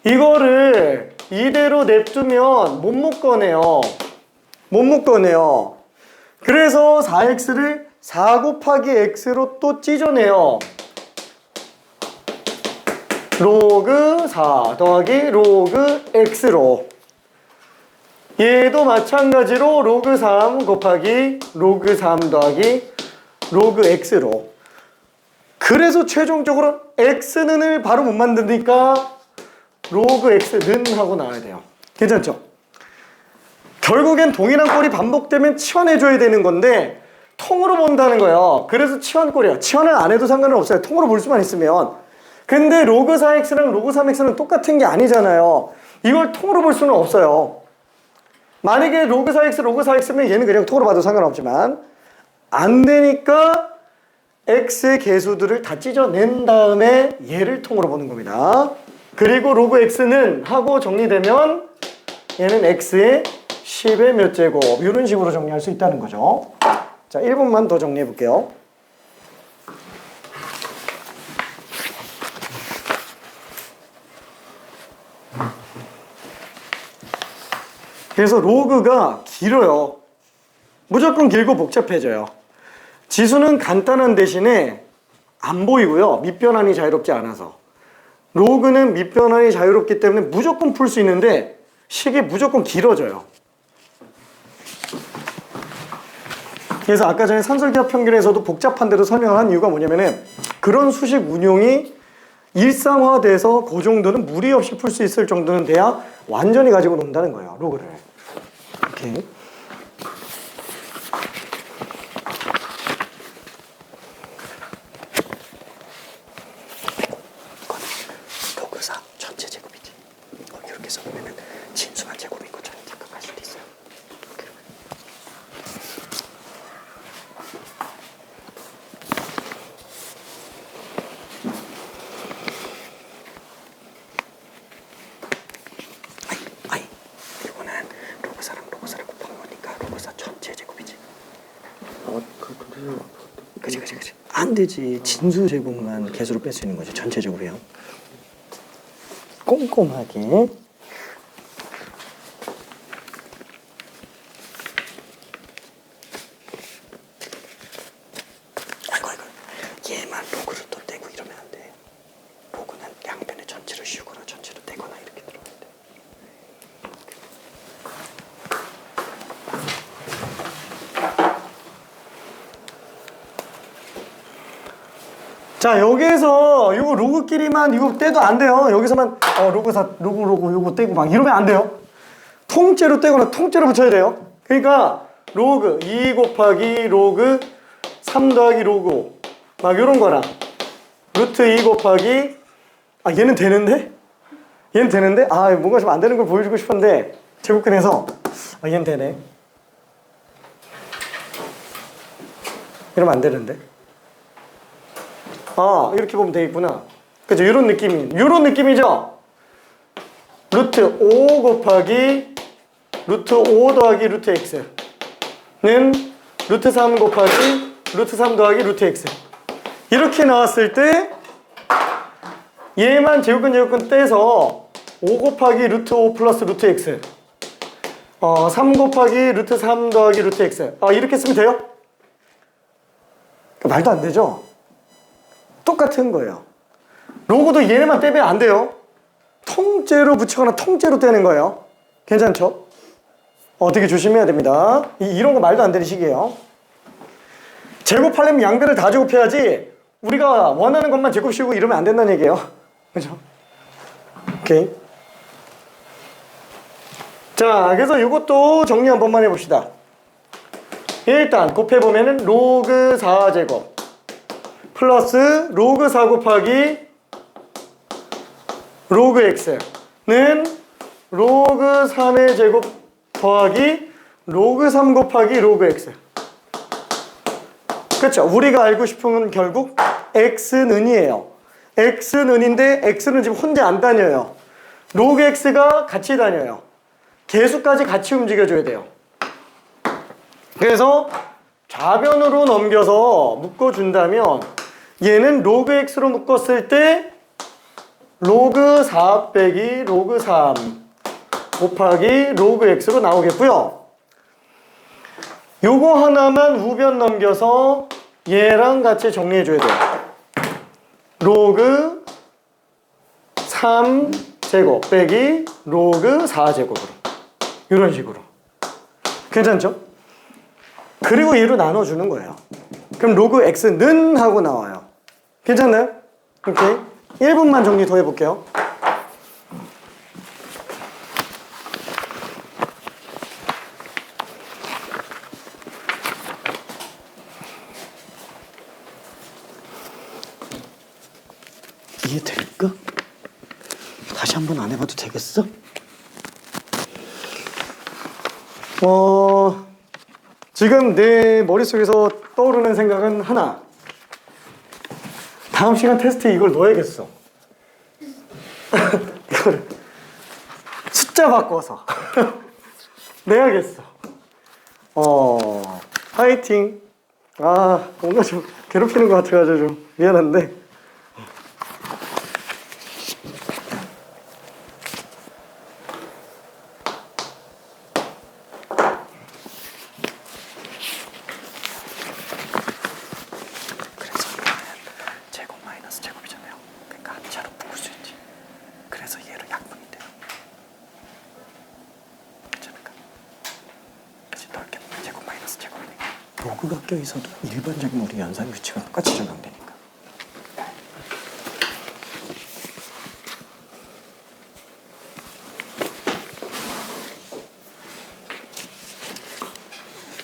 이거를 이대로 냅두면 못 묶어내요. 못 묶어내요. 그래서 4x를 4 곱하기 x로 또 찢어내요. 로그 4 더하기 로그 x로. 얘도 마찬가지로 로그 3 곱하기 로그 3 더하기 로그 x로. 그래서 최종적으로 x는을 바로 못 만드니까 로그 x는 하고 나와야 돼요. 괜찮죠? 결국엔 동일한 꼴이 반복되면 치환해줘야 되는 건데 통으로 본다는 거예요. 그래서 치환꼴이에요. 치환을 안 해도 상관은 없어요. 통으로 볼 수만 있으면. 근데 로그 4x랑 로그 3x는 똑같은 게 아니잖아요. 이걸 통으로 볼 수는 없어요. 만약에 로그 4x, 로그 4x면 얘는 그냥 통으로 봐도 상관없지만 안 되니까 x의 개수들을 다 찢어낸 다음에 얘를 통으로 보는 겁니다. 그리고 로그 x는 하고 정리되면 얘는 x의 10의 몇 제곱 이런 식으로 정리할 수 있다는 거죠. 자, 1번만 더 정리해 볼게요. 그래서 로그가 길어요. 무조건 길고 복잡해져요. 지수는 간단한 대신에 안 보이고요. 밑변환이 자유롭지 않아서. 로그는 밑변환이 자유롭기 때문에 무조건 풀 수 있는데 식이 무조건 길어져요. 그래서 아까 전에 산술기하 평균에서도 복잡한 대로 설명한 이유가 뭐냐면은 그런 수식 운용이 일상화돼서 그 정도는 무리 없이 풀 수 있을 정도는 돼야 완전히 가지고 논다는 거예요. 로그를. 이렇게. 로그 4 전체 제곱이지. 이렇게 써보면은 진수만 제곱인 것처럼 생각할 수도 있어요. 이거는 로그 4랑 로그 4를 곱한 거니까 로그 4 전체 제곱이지. 그치. 안 되지. 진수 제곱만 개수로 뺄 수 있는 거지. 전체 제곱이요. 꼼꼼하게. 아이고. 얘만 로그로 또 떼고 이러면 안 돼. 로그는 양변의 전체를 씌우거나 전체로 떼거나 이렇게 들어가야 돼. 자, 여기에서 이거 로그끼리만 이거 떼도 안 돼요. 여기서만 로그 4, 로그 요거 떼고 막 이러면 안 돼요. 통째로 떼거나 통째로 붙여야 돼요. 그러니까 로그 2 곱하기 로그 3 더하기 로그 5 막 이런 거랑 루트 2 곱하기 얘는 되는데? 얘는 되는데? 뭔가 좀 안 되는 걸 보여주고 싶은데 제곱근해서 얘는 되네. 이러면 안 되는데? 이렇게 보면 되겠구나. 그죠? 이런 느낌이죠? 루트 5 곱하기 루트 5 더하기 루트 x는 루트 3 곱하기 루트 3 더하기 루트 x. 이렇게 나왔을 때 얘만 제곱근 떼서 5 곱하기 루트 5 플러스 루트 x 3 곱하기 루트 3 더하기 루트 x 이렇게 쓰면 돼요? 말도 안 되죠? 똑같은 거예요. 로그도 얘네만 떼면 안 돼요. 통째로 붙이거나 통째로 떼는 거예요. 괜찮죠? 되게 조심해야 됩니다. 이런 거 말도 안 되는 식이에요. 제곱하려면 양변을 다 제곱해야지 우리가 원하는 것만 제곱 씌우고 이러면 안 된다는 얘기예요. 그죠? 오케이. 자, 그래서 이것도 정리 한 번만 해봅시다. 일단 곱해보면은 로그 4제곱 플러스 로그 4 곱하기 로그 x는 로그 3의 제곱 더하기 로그 3 곱하기 로그 x. 그렇죠? 우리가 알고 싶은 건 결국 x는이에요. x는인데 x는 지금 혼자 안 다녀요. 로그 x가 같이 다녀요. 개수까지 같이 움직여줘야 돼요. 그래서 좌변으로 넘겨서 묶어준다면 얘는 로그 x로 묶었을 때 로그 4 빼기 로그 3 곱하기 로그 x로 나오겠고요. 요거 하나만 우변 넘겨서 얘랑 같이 정리해줘야 돼요. 로그 3제곱 빼기 로그 4제곱으로 이런 식으로. 괜찮죠? 그리고 얘로 나눠주는 거예요. 그럼 로그 x는 하고 나와요. 괜찮나요? 오케이. 1분만 정리 더 해볼게요. 이해될까? 다시 한번 안 해봐도 되겠어? 지금 내 머릿속에서 떠오르는 생각은 하나. 다음 시간 테스트에 이걸 넣어야겠어. 이거를 숫자 바꿔서 내야겠어. 파이팅. 뭔가 좀 괴롭히는 것 같아가지고 좀 미안한데. 로그가 껴있어도 일반적인 우리 연산 규칙은 똑같이 적용되니까.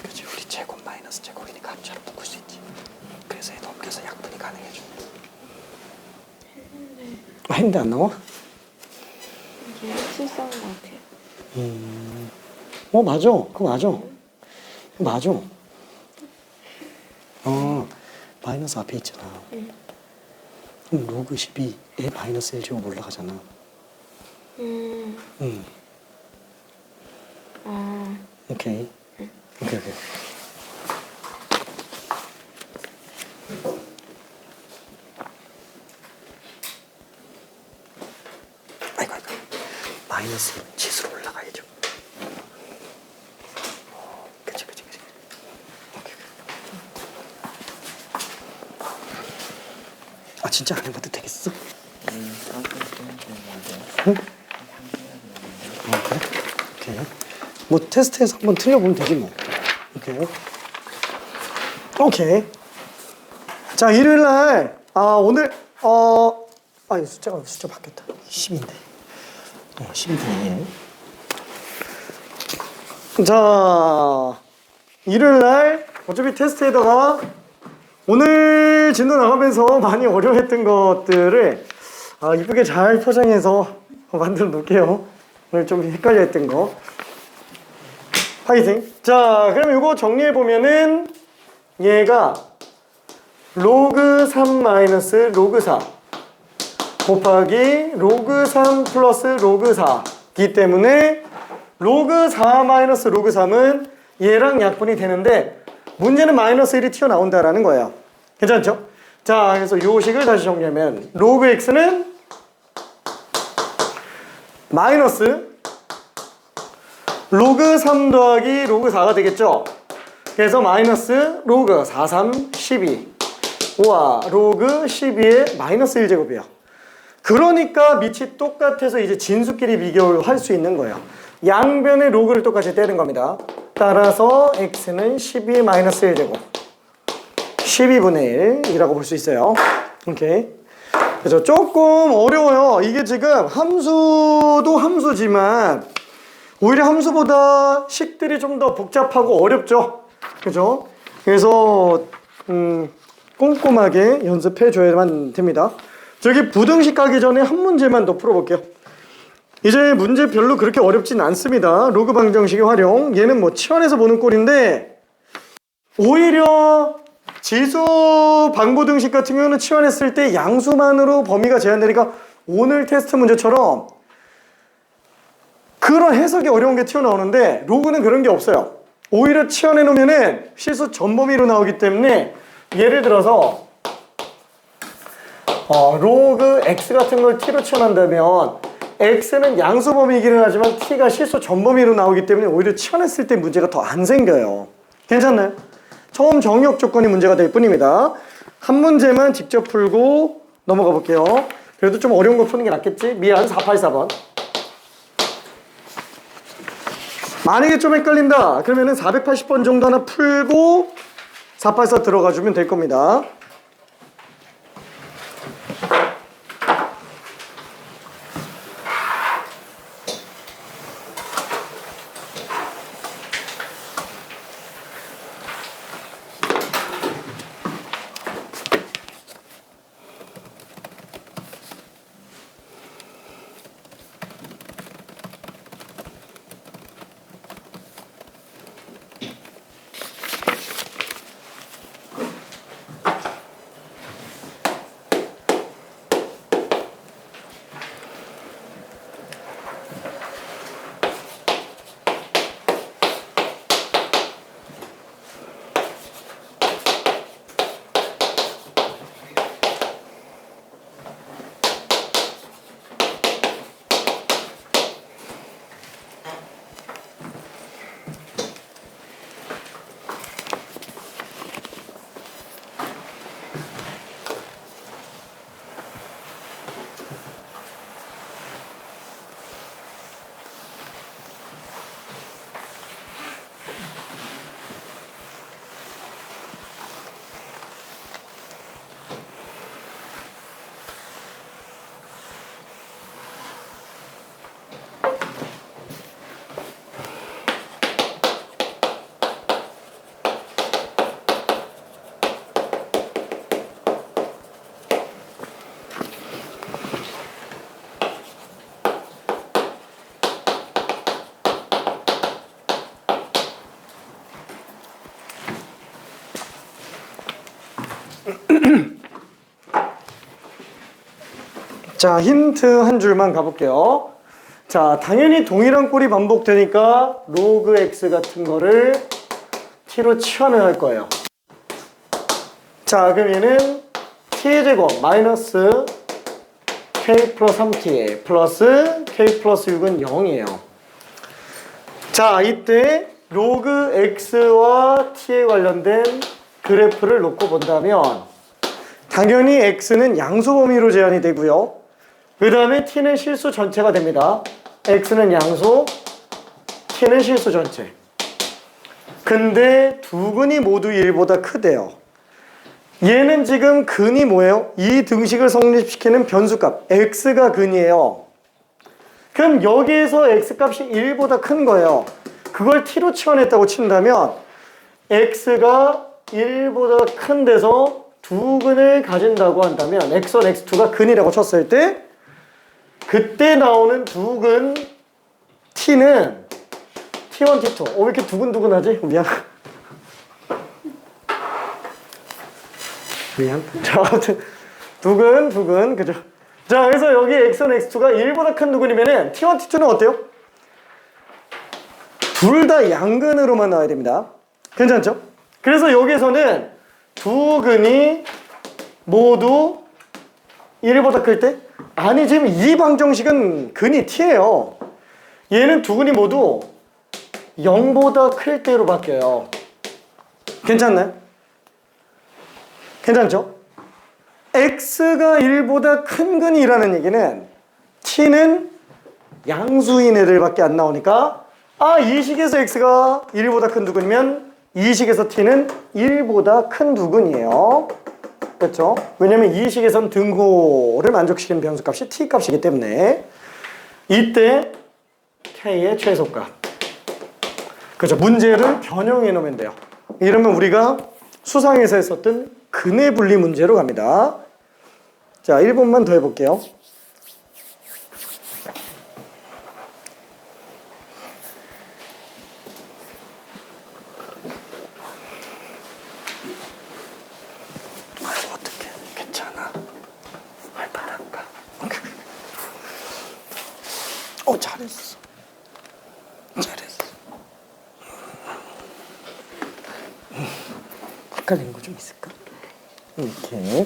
그치, 우리 제곱 마이너스 제곱이니까 합차로 묶을 수 있지. 그래서 얘 넘겨서 약분이 가능해져. 했는데 안 나와? 이게 실수한 것 같아요. 맞아. 그거 맞아. 맞아. 마이너스 앞에 있잖아. 그럼 로그 12에 마이너스 1제곱 올라가잖아. 오케이. 오케이. 아이고. 마이너스 치수로 올라가야죠. 그치. 오케이. 진짜 안 해봐도 되겠어? 응? 그래? 오케이. 뭐 테스트해서 한번 틀려보면 되지 뭐. 오케이. 자, 일요일날 오늘 숫자 바뀌었다. 10인데. 10인데. 자, 일요일날 어차피 테스트에다가 오늘 진도 나가면서 많이 어려워했던 것들을 이쁘게 잘 포장해서 만들어 놓을게요. 오늘 좀 헷갈려 했던 거. 파이팅! 자, 그럼 이거 정리해 보면은 얘가 로그 3 마이너스 로그 4 곱하기 로그 3 플러스 로그 4기 때문에 로그 4 마이너스 로그 3은 얘랑 약분이 되는데 문제는 마이너스 1이 튀어나온다라는 거예요. 괜찮죠? 자, 그래서 이 식을 다시 정리하면 로그 x는 마이너스 로그 3 더하기 로그 4가 되겠죠? 그래서 마이너스 로그 4, 3, 12 우와, 로그 12의 마이너스 1제곱이야. 그러니까 밑이 똑같아서 이제 진수끼리 비교를 할 수 있는 거예요. 양변의 로그를 똑같이 떼는 겁니다. 따라서 x는 12 마이너스 1제곱 12분의 1이라고 볼 수 있어요. 오케이. 그래서 조금 어려워요. 이게 지금 함수도 함수지만 오히려 함수보다 식들이 좀 더 복잡하고 어렵죠. 그죠? 그래서 꼼꼼하게 연습해 줘야만 됩니다. 저기 부등식 가기 전에 한 문제만 더 풀어볼게요. 이제 문제 별로 그렇게 어렵진 않습니다. 로그 방정식의 활용. 얘는 뭐 치환해서 보는 꼴인데 오히려 지수 방부등식 같은 경우는 치환했을 때 양수만으로 범위가 제한되니까 오늘 테스트 문제처럼 그런 해석이 어려운 게 튀어나오는데 로그는 그런 게 없어요. 오히려 치환해 놓으면은 실수 전범위로 나오기 때문에 예를 들어서 로그 x 같은 걸 t로 치환한다면 x는 양수 범위이기는 하지만 t가 실수 전범위로 나오기 때문에 오히려 치환했을 때 문제가 더 안 생겨요. 괜찮나요? 처음 정의역 조건이 문제가 될 뿐입니다. 한 문제만 직접 풀고 넘어가 볼게요. 그래도 좀 어려운 거 푸는 게 낫겠지? 미안, 484번. 만약에 좀 헷갈린다 그러면은 480번 정도 하나 풀고 484 들어가 주면 될 겁니다. 자, 힌트 한 줄만 가볼게요. 자, 당연히 동일한 꼴이 반복되니까 로그 x 같은 거를 t로 치환을 할 거예요. 자, 그럼 얘는 t의 제곱 마이너스 k 플러스 3t 플러스 k 플러스 6은 0이에요. 자, 이때 로그 x와 t에 관련된 그래프를 놓고 본다면 당연히 x는 양수 범위로 제한이 되고요. 그 다음에 t는 실수 전체가 됩니다. x는 양수, t는 실수 전체. 근데 두 근이 모두 1보다 크대요. 얘는 지금 근이 뭐예요? 이 등식을 성립시키는 변수값 x가 근이에요. 그럼 여기에서 x값이 1보다 큰 거예요. 그걸 t로 치환했다고 친다면 x가 1보다 큰 데서 두 근을 가진다고 한다면 x1, x2가 근이라고 쳤을 때 그때 나오는 두 근 t는 t1, t2 왜 이렇게 두근두근하지? 미안. 자, 아무튼 두근 그죠? 자, 그래서 여기 x1, x2가 1보다 큰 두근이면은 t1, t2는 어때요? 둘 다 양근으로만 나와야 됩니다. 괜찮죠? 그래서 여기서는 두 근이 모두 1보다 클 때? 아니, 지금 이 방정식은 근이 t예요. 얘는 두 근이 모두 0보다 클 때로 바뀌어요. 괜찮나요? 괜찮죠? x가 1보다 큰 근이라는 얘기는 t는 양수인 애들밖에 안 나오니까 이 식에서 x가 1보다 큰 두근이면 이 식에서 t는 1보다 큰 두근이에요. 그렇죠? 왜냐면 이 식에선 등호를 만족시키는 변수값이 t값이기 때문에 이때 k의 최소값. 그렇죠? 문제를 변형해 놓으면 돼요. 이러면 우리가 수상에서 했었던 근의 분리 문제로 갑니다. 자, 1번만 더 해볼게요. 어떡해. 괜찮아. 할만한가? 잘했어. 잘했어. 헷갈린 거 좀 있을까? 이렇게.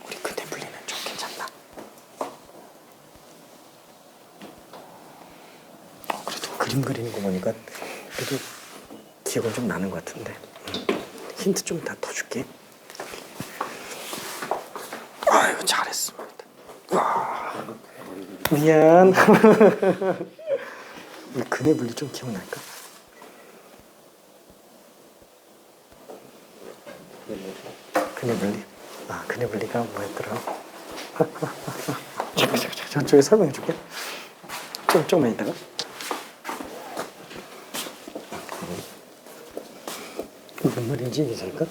우리 근의 분리는 좀 괜찮나? 그림 그리는 거 보니까 그래도 기억은 좀 나는 것 같은데. 힌트 좀 더 줄게. 아유, 잘했습니다. 와, 미안. 이 근의 분리 좀 기억날까? 근의 분리. 아, 근의 분리가 뭐였더라? 잠깐, 저쪽에 설명해 줄게. 조금만 있다가. 무슨 말인지 이해될까?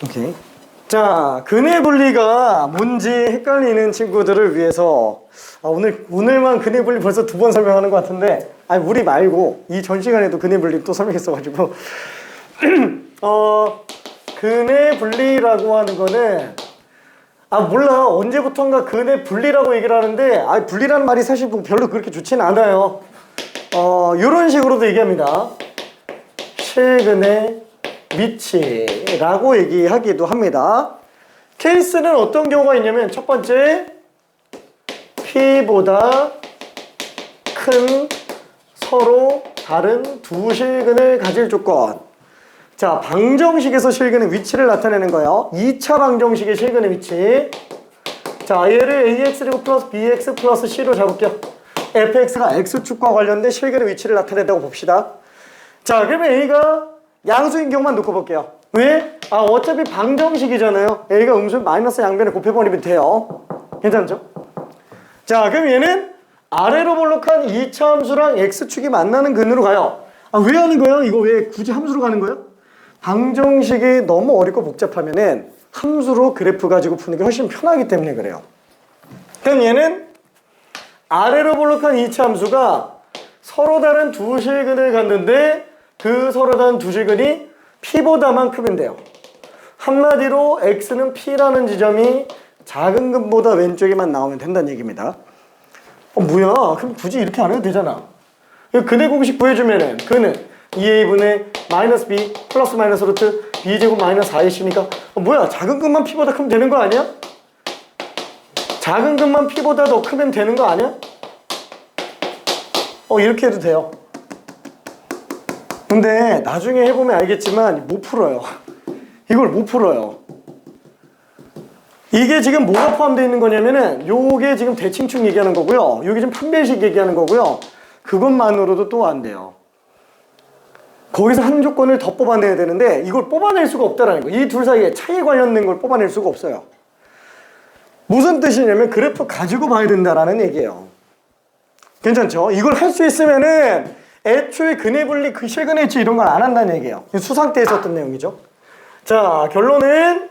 오케이. 자, 근의 분리가 뭔지 헷갈리는 친구들을 위해서 오늘만 근의 분리 벌써 2번 설명하는 것 같은데, 아니 우리 말고 이 전 시간에도 근의 분리 또 설명했어가지고 근의 분리라고 하는 거는 몰라 언제부턴가 근의 분리라고 얘기를 하는데 분리라는 말이 사실 뭐 별로 그렇게 좋지는 않아요. 이런 식으로도 얘기합니다. 실근의 위치라고 얘기하기도 합니다. 케이스는 어떤 경우가 있냐면 첫 번째 P보다 큰 서로 다른 두 실근을 가질 조건. 자, 방정식에서 실근의 위치를 나타내는 거예요. 2차 방정식의 실근의 위치. 자, 얘를 AX 플러스 BX 플러스 C로 잡을게요. fx가 x축과 관련된 실근의 위치를 나타낸다고 봅시다. 자, 그러면 a가 양수인 경우만 놓고 볼게요. 왜? 어차피 방정식이잖아요. a가 음수 마이너스 양변에 곱해버리면 돼요. 괜찮죠? 자, 그럼 얘는 아래로 볼록한 2차 함수랑 x축이 만나는 근으로 가요. 왜 하는 거예요? 이거 왜 굳이 함수로 가는 거예요? 방정식이 너무 어렵고 복잡하면은 함수로 그래프 가지고 푸는 게 훨씬 편하기 때문에 그래요. 그럼 얘는 아래로 볼록한 2차 함수가 서로 다른 두 실근을 갖는데 그 서로 다른 두 실근이 P보다만 크면 돼요. 한마디로 X는 P라는 지점이 작은 근보다 왼쪽에만 나오면 된다는 얘기입니다. 뭐야? 그럼 굳이 이렇게 안 해도 되잖아. 근의 공식 구해주면은 그는 2a분의 마이너스 b 플러스 마이너스 루트 b제곱 마이너스 4ac니까 뭐야? 작은 근만 P보다 크면 되는 거 아니야? 작은 근만 P보다 더 크면 되는 거 아니야? 이렇게 해도 돼요. 근데 나중에 해보면 알겠지만 못 풀어요. 이걸 못 풀어요. 이게 지금 뭐가 포함되어 있는 거냐면은 요게 지금 대칭축 얘기하는 거고요. 요게 지금 판별식 얘기하는 거고요. 그것만으로도 또 안 돼요. 거기서 한 조건을 더 뽑아내야 되는데 이걸 뽑아낼 수가 없다라는 거예요. 이 둘 사이에 차이에 관련된 걸 뽑아낼 수가 없어요. 무슨 뜻이냐면 그래프 가지고 봐야 된다라는 얘기예요. 괜찮죠? 이걸 할 수 있으면은 애초에 근의 분리, 그 실근의 위치 이런 걸 안 한다는 얘기예요. 수상 때 있었던 내용이죠. 자, 결론은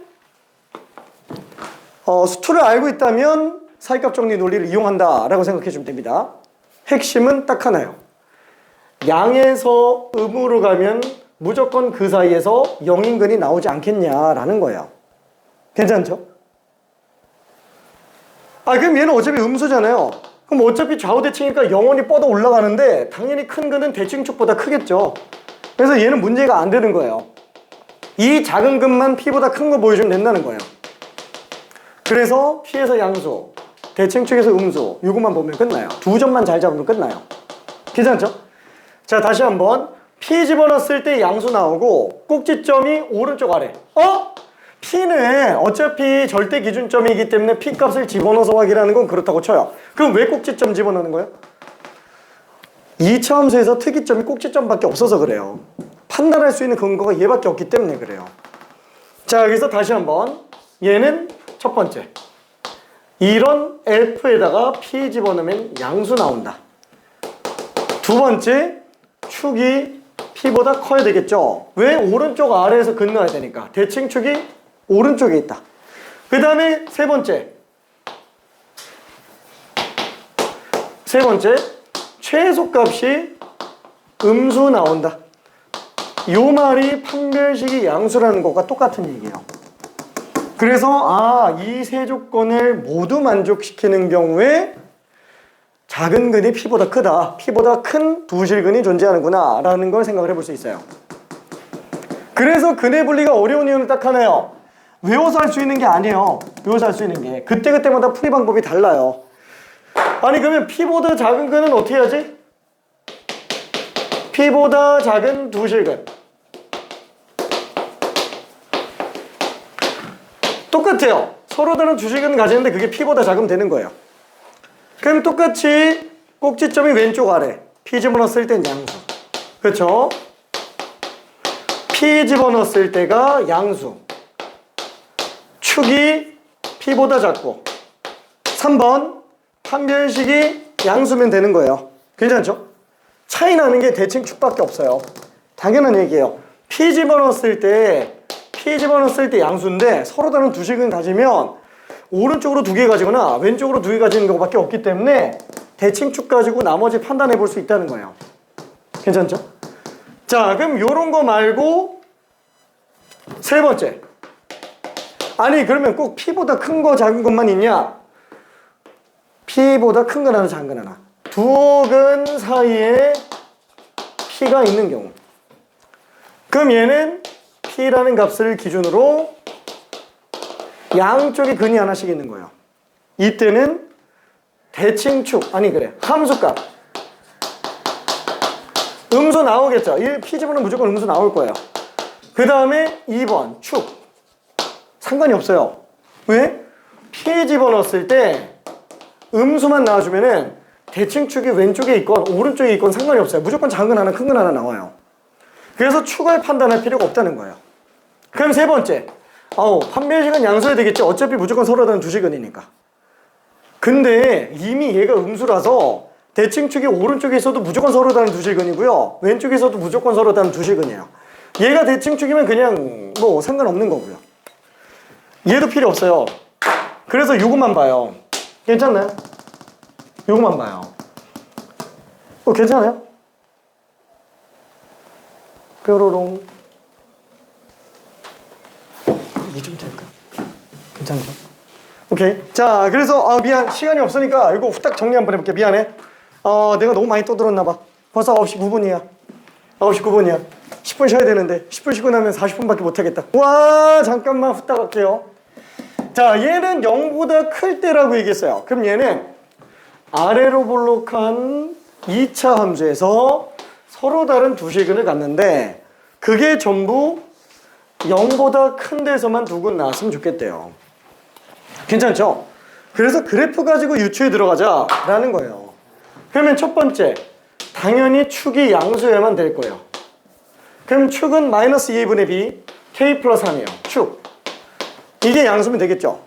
수투를 알고 있다면 사이값 정리 논리를 이용한다라고 생각해 주면 됩니다. 핵심은 딱 하나요. 양에서 음으로 가면 무조건 그 사이에서 영인근이 나오지 않겠냐라는 거예요. 괜찮죠? 그럼 얘는 어차피 음수잖아요. 그럼 어차피 좌우 대칭이니까 영원히 뻗어 올라가는데 당연히 큰 근은 대칭축보다 크겠죠. 그래서 얘는 문제가 안 되는 거예요. 이 작은 근만 P보다 큰 거 보여주면 된다는 거예요. 그래서 P에서 양수, 대칭축에서 음수 이것만 보면 끝나요. 두 점만 잘 잡으면 끝나요. 괜찮죠? 자, 다시 한번 P 집어넣었을 때 양수 나오고 꼭지점이 오른쪽 아래. P는 어차피 절대 기준점이기 때문에 P 값을 집어넣어서 확인하는 건 그렇다고 쳐요. 그럼 왜 꼭지점 집어넣는 거예요? 2차 함수에서 특이점이 꼭지점밖에 없어서 그래요. 판단할 수 있는 근거가 얘밖에 없기 때문에 그래요. 자, 여기서 다시 한번 얘는 첫 번째 이런 F에다가 P 집어넣으면 양수 나온다. 두 번째 축이 P보다 커야 되겠죠. 왜? 오른쪽 아래에서 근 넣어야 되니까. 대칭축이 오른쪽에 있다. 그 다음에 세 번째 최소값이 음수 나온다. 요 말이 판별식이 양수라는 것과 똑같은 얘기예요. 그래서 이 세 조건을 모두 만족시키는 경우에 작은 근이 P보다 크다. P보다 큰 두 실근이 존재하는구나 라는 걸 생각을 해볼 수 있어요. 그래서 근의 분리가 어려운 이유는 딱 하나예요. 외워서 할 수 있는 게 아니에요. 외워서 할 수 있는 게 그때그때마다 풀이 방법이 달라요. 아니 그러면 P보다 작은 거는 어떻게 하지? P보다 작은 두 실근. 똑같아요. 서로 다른 두 실근 가지는데 그게 P보다 작으면 되는 거예요. 그럼 똑같이 꼭지점이 왼쪽 아래. P 집어넣었을 땐 양수. 그렇죠? P 집어넣었을 때가 양수. 축이 P보다 작고 3번 판별식이 양수면 되는 거예요. 괜찮죠? 차이 나는 게 대칭 축밖에 없어요. 당연한 얘기예요. P 집어넣었을 때 양수인데 서로 다른 두 식은 가지면 오른쪽으로 두 개 가지거나 왼쪽으로 두 개 가지는 것밖에 없기 때문에 대칭축 가지고 나머지 판단해 볼 수 있다는 거예요. 괜찮죠? 자, 그럼 요런 거 말고 세 번째. 아니 그러면 꼭 P보다 큰 거 작은 것만 있냐? P보다 큰 건 하나 작은 건 하나. 두 근 사이에 P가 있는 경우. 그럼 얘는 P라는 값을 기준으로 양쪽에 근이 하나씩 있는 거예요. 이때는 대칭축, 아니 그래 함수값 음수 나오겠죠. P 집어넣으면 무조건 음수 나올 거예요. 그 다음에 2번 축 상관이 없어요. 왜? P 집어넣었을 때 음수만 나와주면은 대칭축이 왼쪽에 있건 오른쪽에 있건 상관이 없어요. 무조건 작은 건 하나 큰 건 하나 나와요. 그래서 축을 판단할 필요가 없다는 거예요. 그럼 세 번째, 판별식은 양수해야 되겠지. 어차피 무조건 서로 다른 두 식은이니까. 근데 이미 얘가 음수라서 대칭축이 오른쪽에 있어도 무조건 서로 다른 두 식은이고요, 왼쪽에 있어도 무조건 서로 다른 두 식은이에요. 얘가 대칭축이면 그냥 뭐 상관없는 거고요. 얘도 필요 없어요. 그래서 요것만 봐요. 괜찮나요? 요것만 봐요. 괜찮아요? 뾰로롱. 이 좀 될까? 괜찮죠? 오케이. 자, 그래서 미안, 시간이 없으니까 이거 후딱 정리 한번 해볼게. 미안해. 내가 너무 많이 떠들었나 봐. 벌써 9시 9분이야. 9시 9분이야. 10분 쉬어야 되는데 10분 쉬고 나면 40분밖에 못 하겠다. 와, 잠깐만 후딱 할게요. 자, 얘는 0보다 클 때라고 얘기했어요. 그럼 얘는 아래로 볼록한 2차 함수에서 서로 다른 두 식은을 갖는데 그게 전부 0보다 큰 데서만 두 근 나왔으면 좋겠대요. 괜찮죠? 그래서 그래프 가지고 유추에 들어가자 라는 거예요. 그러면 첫 번째, 당연히 축이 양수여야만 될 거예요. 그럼 축은 마이너스 2분의 b k 플러스 3이에요. 축. 이게 양수면 되겠죠?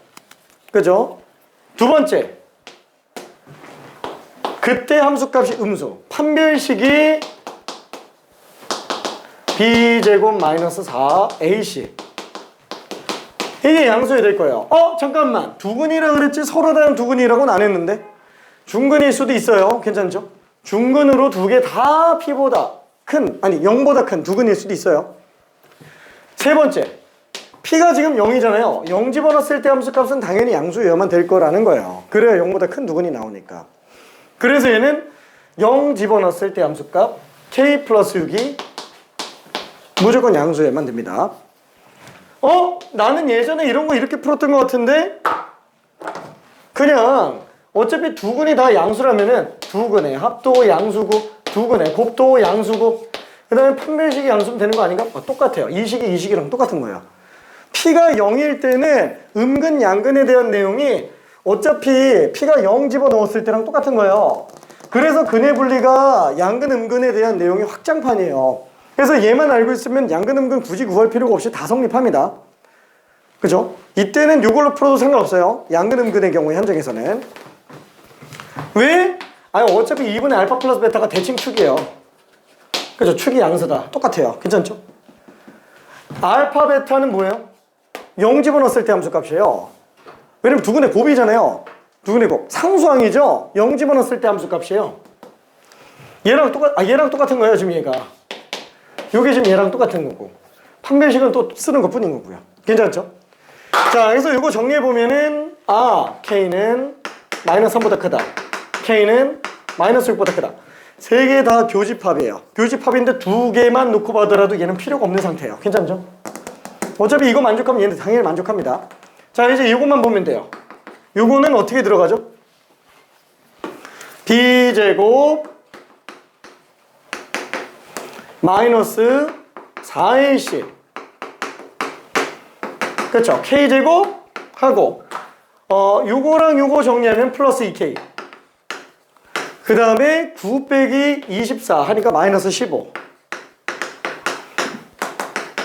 그죠? 두 번째, 그때 함수값이 음수. 판별식이 b제곱 마이너스 4ac. 이게 양수여야 될 거예요. 잠깐만. 두근이라 그랬지 서로 다른 두근이라고는 안 했는데? 중근일 수도 있어요. 괜찮죠? 중근으로 두 개 다 P보다 큰, 아니 0보다 큰 두근일 수도 있어요. 세 번째, P가 지금 0이잖아요. 0 집어넣었을 때 함수값은 당연히 양수여야만 될 거라는 거예요. 그래야 0보다 큰 두근이 나오니까. 그래서 얘는 0 집어넣었을 때 함수값 K 플러스 6이 무조건 양수여야만 됩니다. 나는 예전에 이런 거 이렇게 풀었던 것 같은데 그냥 어차피 두 근이 다 양수라면은 두 근의 합도 양수고 두 근의 곱도 양수고 그 다음에 판별식이 양수면 되는 거 아닌가? 똑같아요. 이 식이 이 식이랑 똑같은 거예요. P가 0일 때는 음근 양근에 대한 내용이 어차피 P가 0 집어넣었을 때랑 똑같은 거예요. 그래서 근의 분리가 양근 음근에 대한 내용이 확장판이에요. 그래서 얘만 알고 있으면 양근 음근 굳이 구할 필요가 없이 다 성립합니다. 그죠? 이때는 이걸로 풀어도 상관없어요. 양근 음근의 경우에 현장에서는. 왜? 어차피 2분의 알파 플러스 베타가 대칭축이에요. 그죠? 축이 양수다. 똑같아요. 괜찮죠? 알파 베타는 뭐예요? 0 집어넣었을 때 함수값이에요. 왜냐면 두근의 곱이잖아요. 두근의 곱. 상수항이죠? 0 집어넣었을 때 함수값이에요. 얘랑 똑같은 거예요, 지금 얘가. 요게 지금 얘랑 똑같은 거고. 판별식은 또 쓰는 것 뿐인 거고요. 괜찮죠? 자, 그래서 이거 정리해보면은, K는 마이너스 3보다 크다. K는 마이너스 6보다 크다. 세 개 다 교집합이에요. 교집합인데 두 개만 놓고 봐더라도 얘는 필요가 없는 상태예요. 괜찮죠? 어차피 이거 만족하면 얘는 당연히 만족합니다. 자, 이제 이것만 보면 돼요. 요거는 어떻게 들어가죠? K제곱 마이너스 4AC. 그렇죠. K제곱 하고 요거랑 요거 정리하면 플러스 2K. 그 다음에 9 빼기 24 하니까 마이너스 15.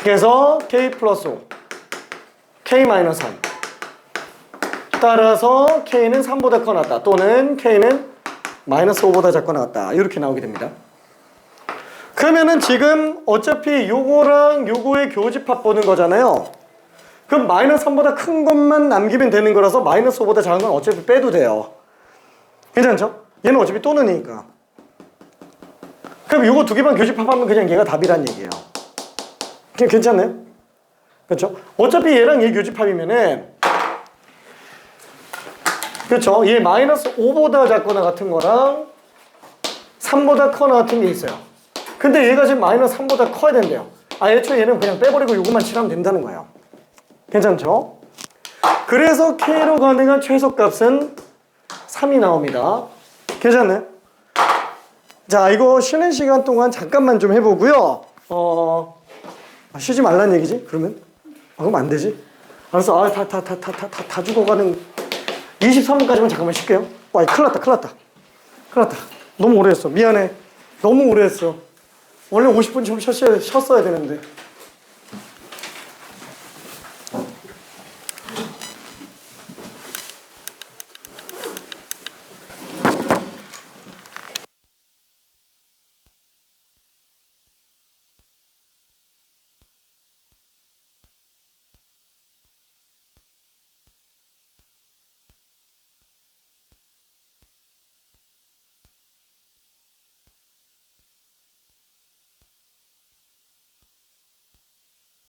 그래서 K 플러스 5, K 마이너스 3. 따라서 K는 3보다 커 나왔다. 또는 K는 마이너스 5보다 작고 나왔다. 이렇게 나오게 됩니다. 그러면은 지금 어차피 요거랑 요거의 교집합 보는 거잖아요. 그럼 마이너스 3보다 큰 것만 남기면 되는 거라서 마이너스 5보다 작은 건 어차피 빼도 돼요. 괜찮죠? 얘는 어차피 또 는이니까. 그럼 요거 두 개만 교집합하면 그냥 얘가 답이란 얘기예요. 그냥 괜찮나요? 그렇죠? 어차피 얘랑 얘 교집합이면은 그렇죠? 얘 마이너스 5보다 작거나 같은 거랑 3보다 커나 같은 게 있어요. 근데 얘가 지금 마이너스 3보다 커야 된대요. 애초에 얘는 그냥 빼버리고 요것만 칠하면 된다는 거예요. 괜찮죠? 그래서 K로 가능한 최소값은 3이 나옵니다. 괜찮나요? 자, 이거 쉬는 시간 동안 잠깐만 좀 해보고요. 쉬지 말란 얘기지? 그러면? 그럼 안 되지? 알았어. 다 죽어가는 23분까지만 잠깐만 쉴게요. 와, 큰일 났다. 너무 오래 했어. 미안해. 너무 오래 했어. 원래 50분 좀 쉬었어야 되는데.